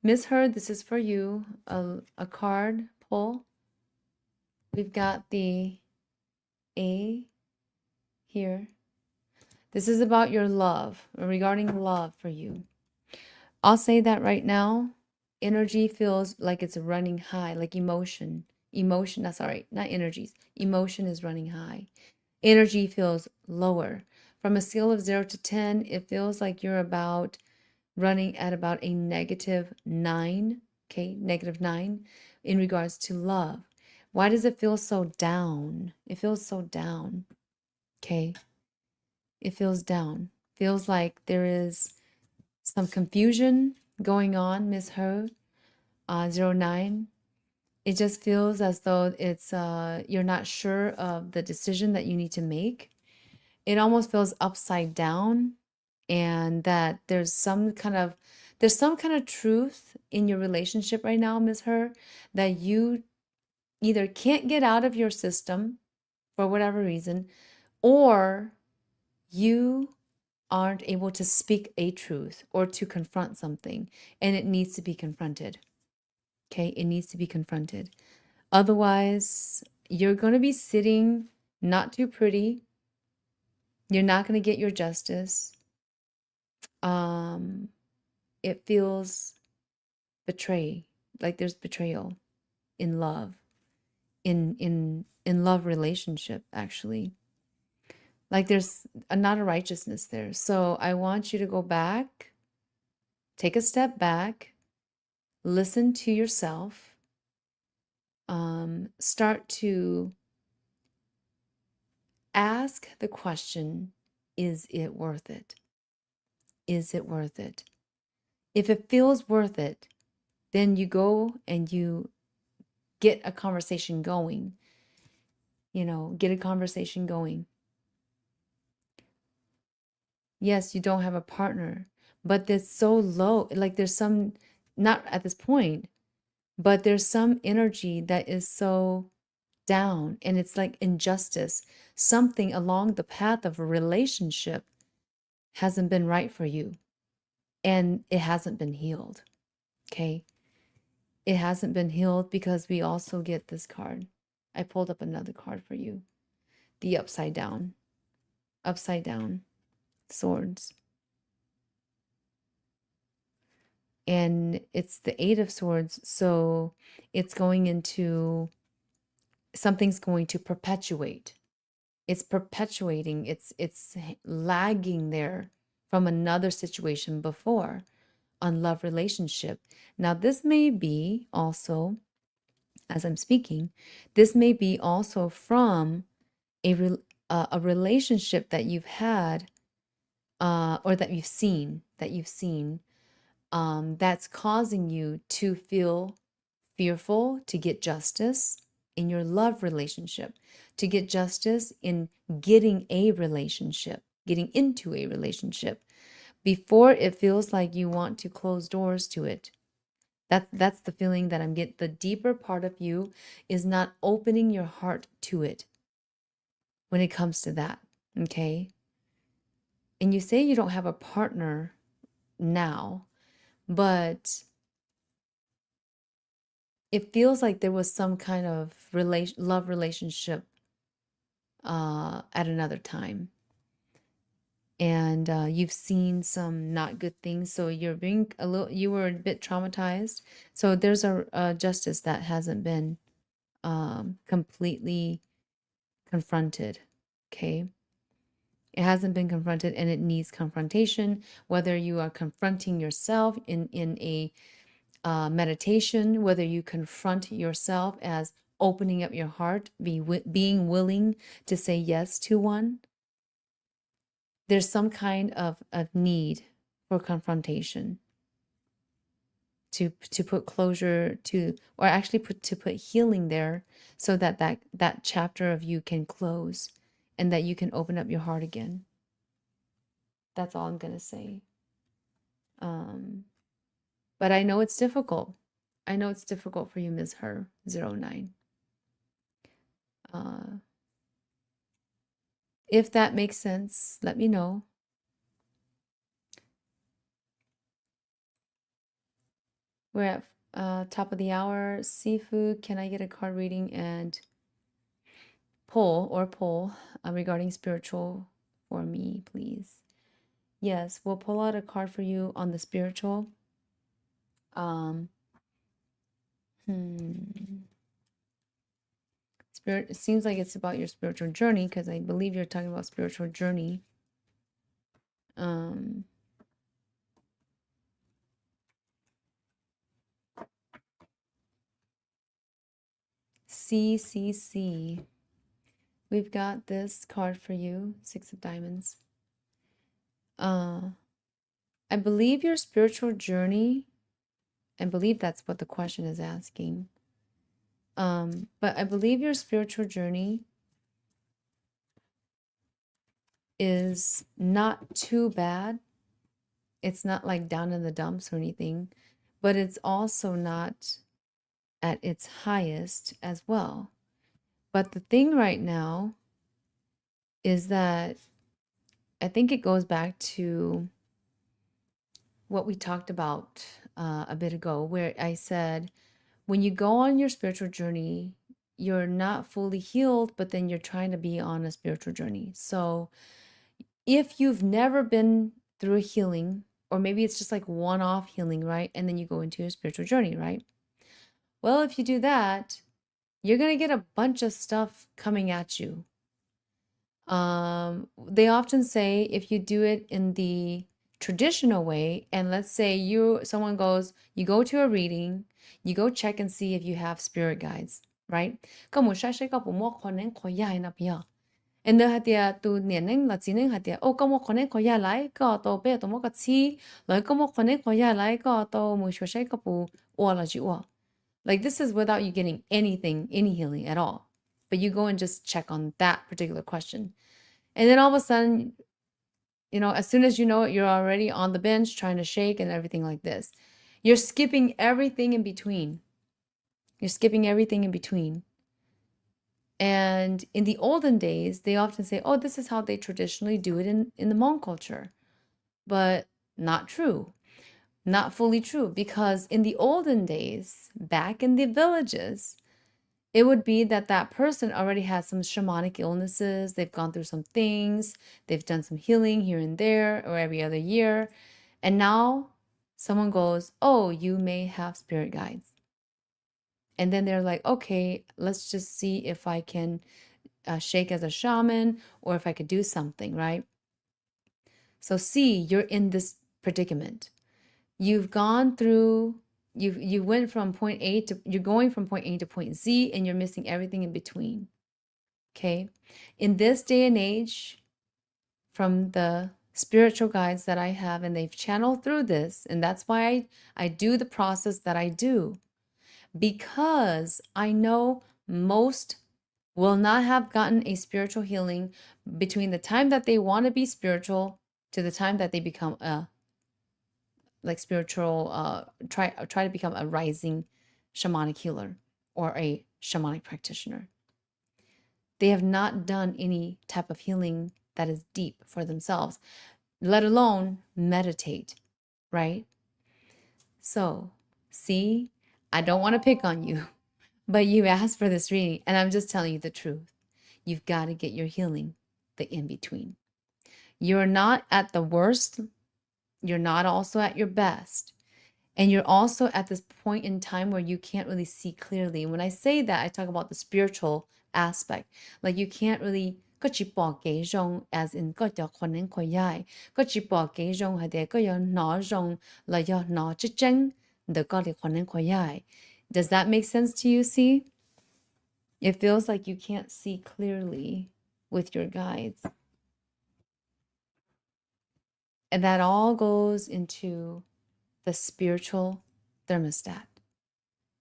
[SPEAKER 1] Miss Heard, this is for you. A card pull. We've got the A here. This is about your love, regarding love for you. I'll say that right now. Energy feels like it's running high, like emotion. Emotion, that's all right, not energies. Emotion is running high. Energy feels lower. From a scale of 0 to 10, it feels like you're about running at about a -9, okay, -9 in regards to love. Why does it feel so down? It feels so down, okay? It feels down. Feels like there is some confusion going on, Miss Ho, 09. It just feels as though it's you're not sure of the decision that you need to make. It almost feels upside down, and that there's some kind of truth in your relationship right now, Miss Her, that you either can't get out of your system for whatever reason, or you aren't able to speak a truth or to confront something, and it needs to be confronted. Okay, it needs to be confronted. Otherwise, you're going to be sitting not too pretty. You're not going to get your justice. It feels like there's betrayal in love, in love relationship, actually. Like there's not a righteousness there. So I want you to go back, take a step back, listen to yourself, start to ask the question, is it worth it? Is it worth it? If it feels worth it, then you go and you get a conversation going. Get a conversation going. Yes, you don't have a partner, but it's so low. Like there's some, not at this point, but there's some energy that is so down, and it's like injustice. Something along the path of a relationship hasn't been right for you, and it hasn't been healed. Okay. It hasn't been healed because we also get this card. I pulled up another card for you. The upside down swords. And it's the 8 of swords. So it's going into, something's going to perpetuate. It's perpetuating. It's lagging there from another situation before on love relationship. Now, this may be also, as I'm speaking, this may be also from a relationship that you've had, or that you've seen, that's causing you to feel fearful to get justice in your love relationship, to get justice in getting into a relationship before it feels like you want to close doors to it. That's the feeling that I'm getting. The deeper part of you is not opening your heart to it when it comes to that. Okay. And you say you don't have a partner now, but it feels like there was some kind of love relationship at another time. And you've seen some not good things, so you were a bit traumatized. So there's a justice that hasn't been completely confronted. Okay, it hasn't been confronted, and it needs confrontation. Whether you are confronting yourself in a meditation, whether you confront yourself as opening up your heart, being willing to say yes to one. There's some kind of need for confrontation to put closure to, or actually put healing there, so that chapter of you can close and that you can open up your heart again. That's all I'm gonna say. But I know it's difficult. I know it's difficult for you, Ms. Her 09. If that makes sense, let me know. We're at top of the hour. Seafood, can I get a card reading and poll regarding spiritual for me, please? Yes, we'll pull out a card for you on the spiritual. Spirit, it seems like it's about your spiritual journey, because I believe you're talking about spiritual journey. C. We've got this card for you, 6 of Diamonds. I believe your spiritual journey, I believe that's what the question is asking. But I believe your spiritual journey is not too bad. It's not like down in the dumps or anything, but it's also not at its highest as well. But the thing right now is that I think it goes back to what we talked about a bit ago, where I said, when you go on your spiritual journey, you're not fully healed, but then you're trying to be on a spiritual journey. So if you've never been through a healing, or maybe it's just like one-off healing, right? And then you go into your spiritual journey, right? Well, if you do that, you're going to get a bunch of stuff coming at you. They often say if you do it in the traditional way, and let's say someone goes, you go to a reading, you go check and see if you have spirit guides, right? And the hatia tu nianeng la chineng hatia o como connect ko ya lai ko to be to mo ka chi lai como connect ko ya lai ko to mu sho shai ka pu o la ji o. Like, this is without you getting anything, any healing at all. But you go and just check on that particular question. And then all of a sudden, as soon as you know it, you're already on the bench trying to shake and everything like this. You're skipping everything in between. And in the olden days, they often say, oh, this is how they traditionally do it in the Hmong culture. But not true. Not fully true. Because in the olden days, back in the villages, it would be that person already has some shamanic illnesses. They've gone through some things. They've done some healing here and there or every other year. And now someone goes, oh, you may have spirit guides. And then they're like, okay, let's just see if I can shake as a shaman, or if I could do something, right? So see, you're in this predicament. You've gone through, you went from point A to, you're going from point A to point Z, and you're missing everything in between. Okay. In this day and age, from the spiritual guides that I have, and they've channeled through this, and that's why I do the process that I do, because I know most will not have gotten a spiritual healing between the time that they want to be spiritual to the time that they become a like spiritual, try to become a rising shamanic healer or a shamanic practitioner. They have not done any type of healing that is deep for themselves, let alone meditate, right? So, see, I don't want to pick on you, but you asked for this reading, and I'm just telling you the truth. You've got to get your healing, the in between. You're not at the worst, you're not also at your best. And you're also at this point in time where you can't really see clearly. When I say that, I talk about the spiritual aspect. Like you can't really có chỉ bỏ cái rong as in có cho con nên có dai, có chỉ bỏ cái rong hay để có yo nó rong là yo nó chứ chân để có để con nên có dai. Does that make sense to you? See? It feels like you can't see clearly with your guides. And that all goes into the spiritual thermostat.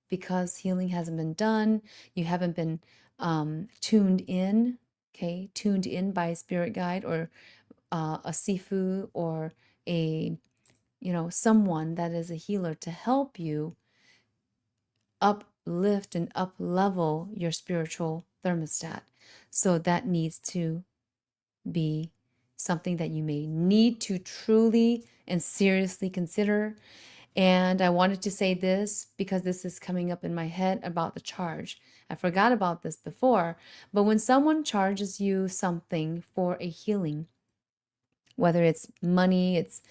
[SPEAKER 1] Because healing hasn't been done, you haven't been tuned in, okay? Tuned in by a spirit guide or a sifu or a, someone that is a healer to help you uplift and up level your spiritual thermostat. So that needs to be something that you may need to truly and seriously consider. And I wanted to say this because this is coming up in my head about the charge. I forgot about this before, but when someone charges you something for a healing, whether it's money, it's,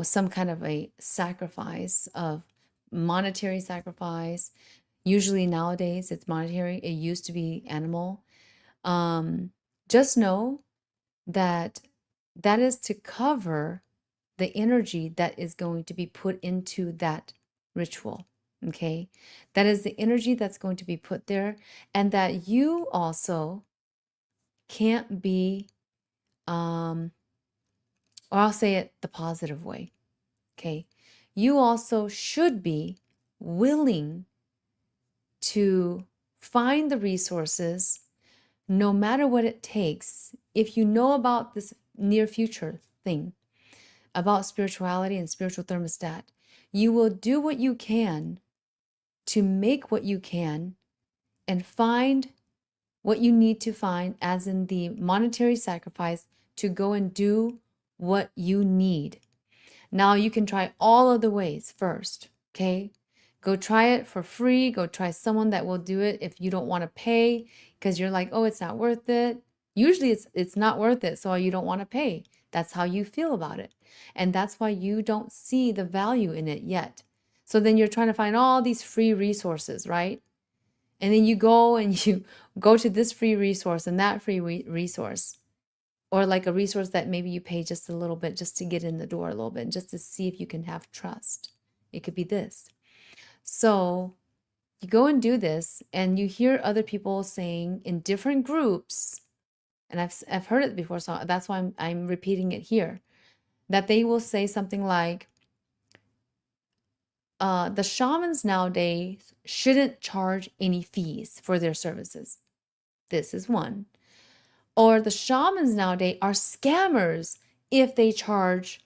[SPEAKER 1] some kind of a sacrifice of monetary sacrifice. Usually nowadays it's monetary. It used to be animal. Just know that is to cover the energy that is going to be put into that ritual, okay? That is the energy that's going to be put there, and that you also can't be, or I'll say it the positive way, okay? You also should be willing to find the resources, no matter what it takes. If you know about this near future thing, about spirituality and spiritual thermostat, you will do what you can to make what you can and find what you need to find, as in the monetary sacrifice, to go and do what you need. Now you can try all of the ways first, okay? Go try it for free. Go try someone that will do it if you don't want to pay because you're like, oh, it's not worth it. Usually it's not worth it, so you don't want to pay. That's how you feel about it. And that's why you don't see the value in it yet. So then you're trying to find all these free resources, right? And then you go and you go to this free resource and that free resource, or like a resource that maybe you pay just a little bit just to get in the door a little bit, just to see if you can have trust. It could be this. So you go and do this, and you hear other people saying in different groups, and I've heard it before, so that's why I'm repeating it here, that they will say something like, the shamans nowadays shouldn't charge any fees for their services. This is one. Or the shamans nowadays are scammers if they charge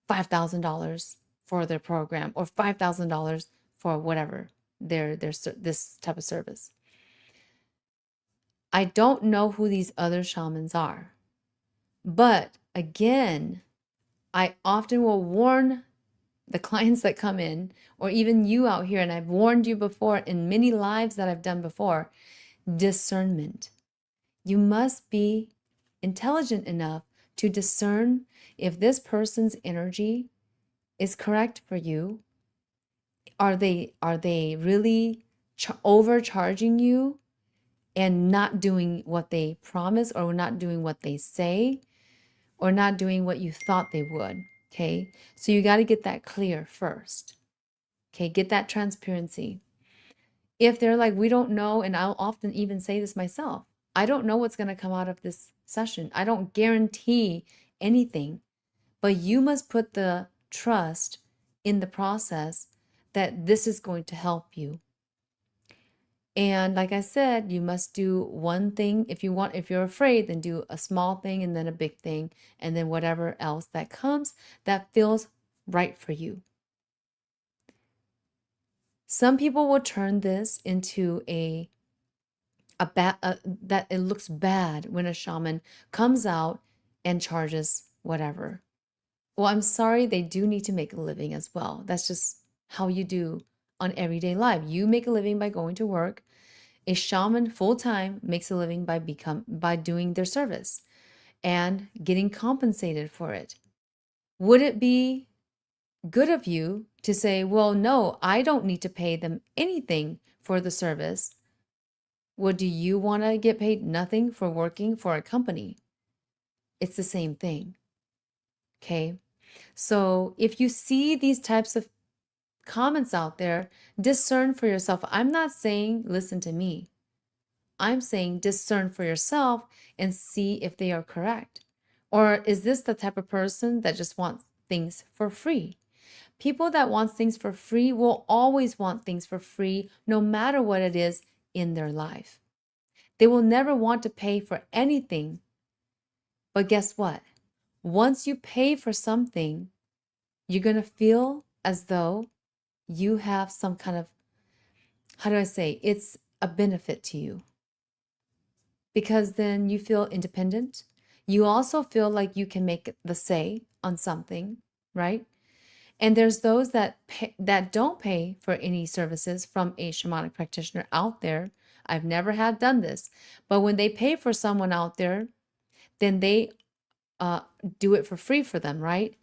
[SPEAKER 1] $5,000 for their program or $5,000 for whatever this type of service. I don't know who these other shamans are, but again, I often will warn the clients that come in, or even you out here, and I've warned you before in many lives that I've done before, discernment. You must be intelligent enough to discern if this person's energy is correct for you. Are they really overcharging you and not doing what they promise, or not doing what they say, or not doing what you thought they would? Okay, so you got to get that clear first. Okay, get that transparency. If they're like, we don't know, and I'll often even say this myself, I don't know what's going to come out of this session. I don't guarantee anything, but you must put the trust in the process that this is going to help you. And like I said, you must do one thing. If you're afraid, then do a small thing and then a big thing, and then whatever else that comes that feels right for you. Some people will turn this into that it looks bad when a shaman comes out and charges whatever. Well, I'm sorry, they do need to make a living as well. That's just how you do on everyday life. You make a living by going to work. A shaman full time makes a living by doing their service and getting compensated for it. Would it be good of you to say, well, no, I don't need to pay them anything for the service? Well, do you want to get paid nothing for working for a company? It's the same thing. Okay. So if you see these types of comments out there, discern for yourself. I'm not saying listen to me. I'm saying discern for yourself and see if they are correct. Or is this the type of person that just wants things for free? People that want things for free will always want things for free, no matter what it is in their life. They will never want to pay for anything. But guess what? Once you pay for something, you're going to feel as though you have some kind of, how do I say, it's a benefit to you. Because then you feel independent. You also feel like you can make the say on something, right? And there's those that don't pay for any services from a shamanic practitioner out there. I've never had done this, but when they pay for someone out there, then they do it for free for them, right?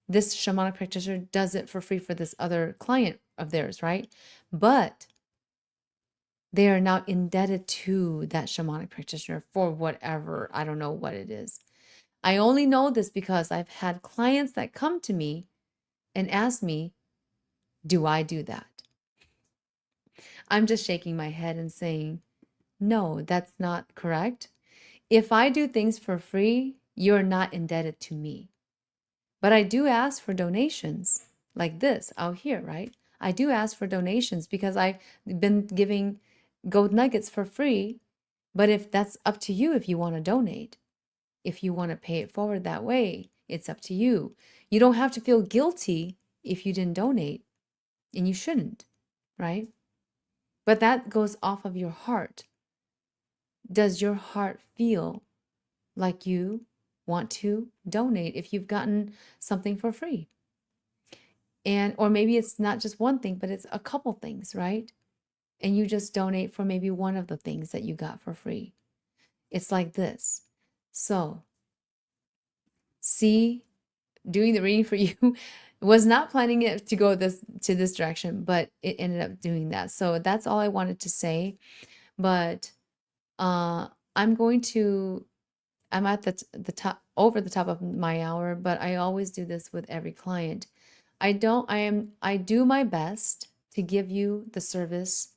[SPEAKER 1] This shamanic practitioner does it for free for this other client of theirs, right? But they are now indebted to that shamanic practitioner for whatever, I don't know what it is. I only know this because I've had clients that come to me and ask me, do I do that? I'm just shaking my head and saying, no, that's not correct. If I do things for free, you're not indebted to me. But I do ask for donations like this out here, right? I do ask for donations because I've been giving gold nuggets for free. But if that's up to you, if you want to donate, if you want to pay it forward that way, it's up to you. You don't have to feel guilty if you didn't donate, and you shouldn't, right? But that goes off of your heart. Does your heart feel like you want to donate if you've gotten something for free? And or maybe it's not just one thing, but it's a couple things, right? And you just donate for maybe one of the things that you got for free. It's like this. So, see, doing the reading for you was not planning it to go this direction, but it ended up doing that. So that's all I wanted to say. But I'm going to I'm at the top, over the top of my hour, but I always do this with every client. I do my best to give you the service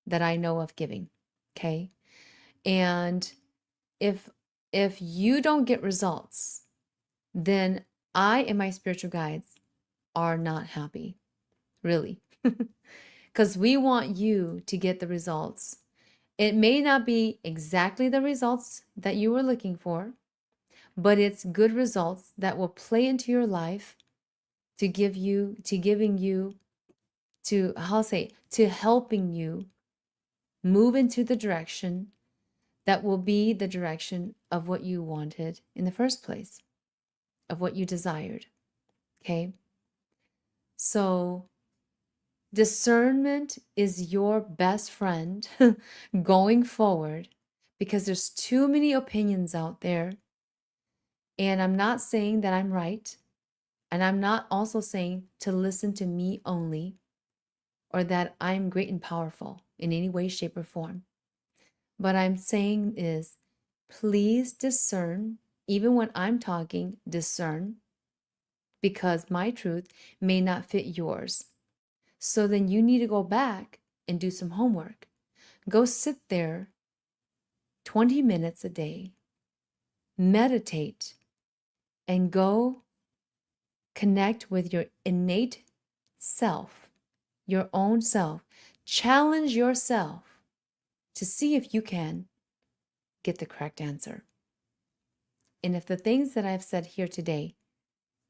[SPEAKER 1] that I know of giving. Okay. And if you don't get results, then I and my spiritual guides are not happy, really. Because we want you to get the results. It may not be exactly the results that you were looking for, but it's good results that will play into your life to giving you, to, I'll say, to helping you move into the direction that will be the direction of what you wanted in the first place, of what you desired. Okay? So, discernment is your best friend going forward because there's too many opinions out there. And I'm not saying that I'm right. And I'm not also saying to listen to me only or that I'm great and powerful in any way, shape, or form. What I'm saying is please discern, even when I'm talking, discern, because my truth may not fit yours. So then you need to go back and do some homework. Go sit there 20 minutes a day, meditate, and go connect with your innate self, your own self. Challenge yourself to see if you can get the correct answer. And if the things that I've said here today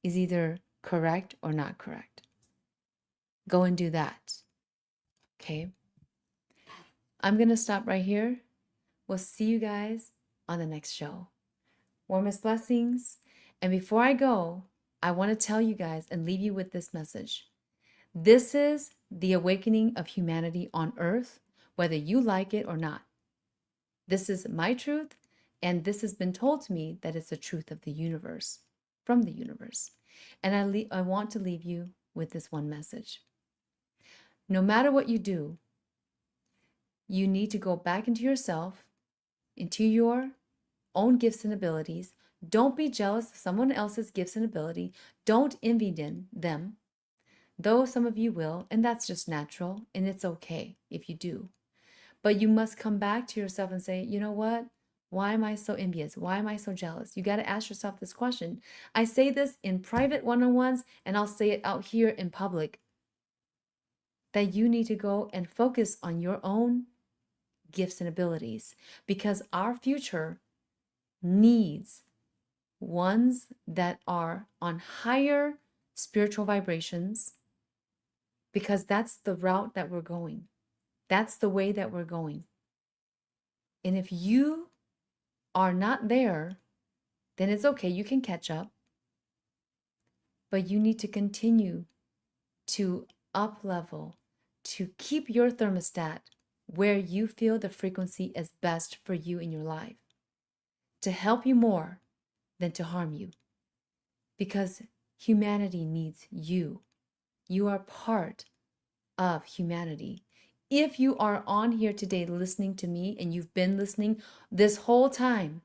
[SPEAKER 1] is either correct or not correct, go and do that. Okay. I'm going to stop right here. We'll see you guys on the next show. Warmest blessings. And before I go, I want to tell you guys and leave you with this message. This is the awakening of humanity on earth, whether you like it or not. This is my truth, and this has been told to me that it's the truth of the universe, from the universe. And I want to leave you with this one message. No matter what you do, you need to go back into yourself, into your own gifts and abilities. Don't be jealous of someone else's gifts and ability. Don't envy them, though some of you will, and that's just natural, and it's okay if you do. But you must come back to yourself and say, you know what? Why am I so envious? Why am I so jealous? You got to ask yourself this question. I say this in private one-on-ones, and I'll say it out here in public, that you need to go and focus on your own gifts and abilities, because our future needs ones that are on higher spiritual vibrations, because that's the route that we're going. That's the way that we're going. And if you are not there, then it's okay. You can catch up. But you need to continue to up level, to keep your thermostat where you feel the frequency is best for you in your life, to help you more than to harm you. Because humanity needs you. You are part of humanity. If you are on here today listening to me and you've been listening this whole time,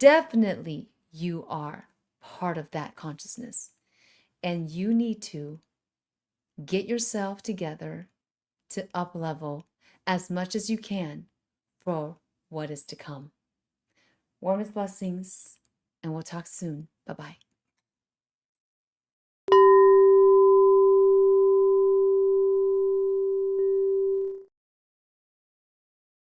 [SPEAKER 1] definitely you are part of that consciousness. And you need to get yourself together to up level as much as you can for what is to come. Warmest blessings, and we'll talk soon. Bye-bye.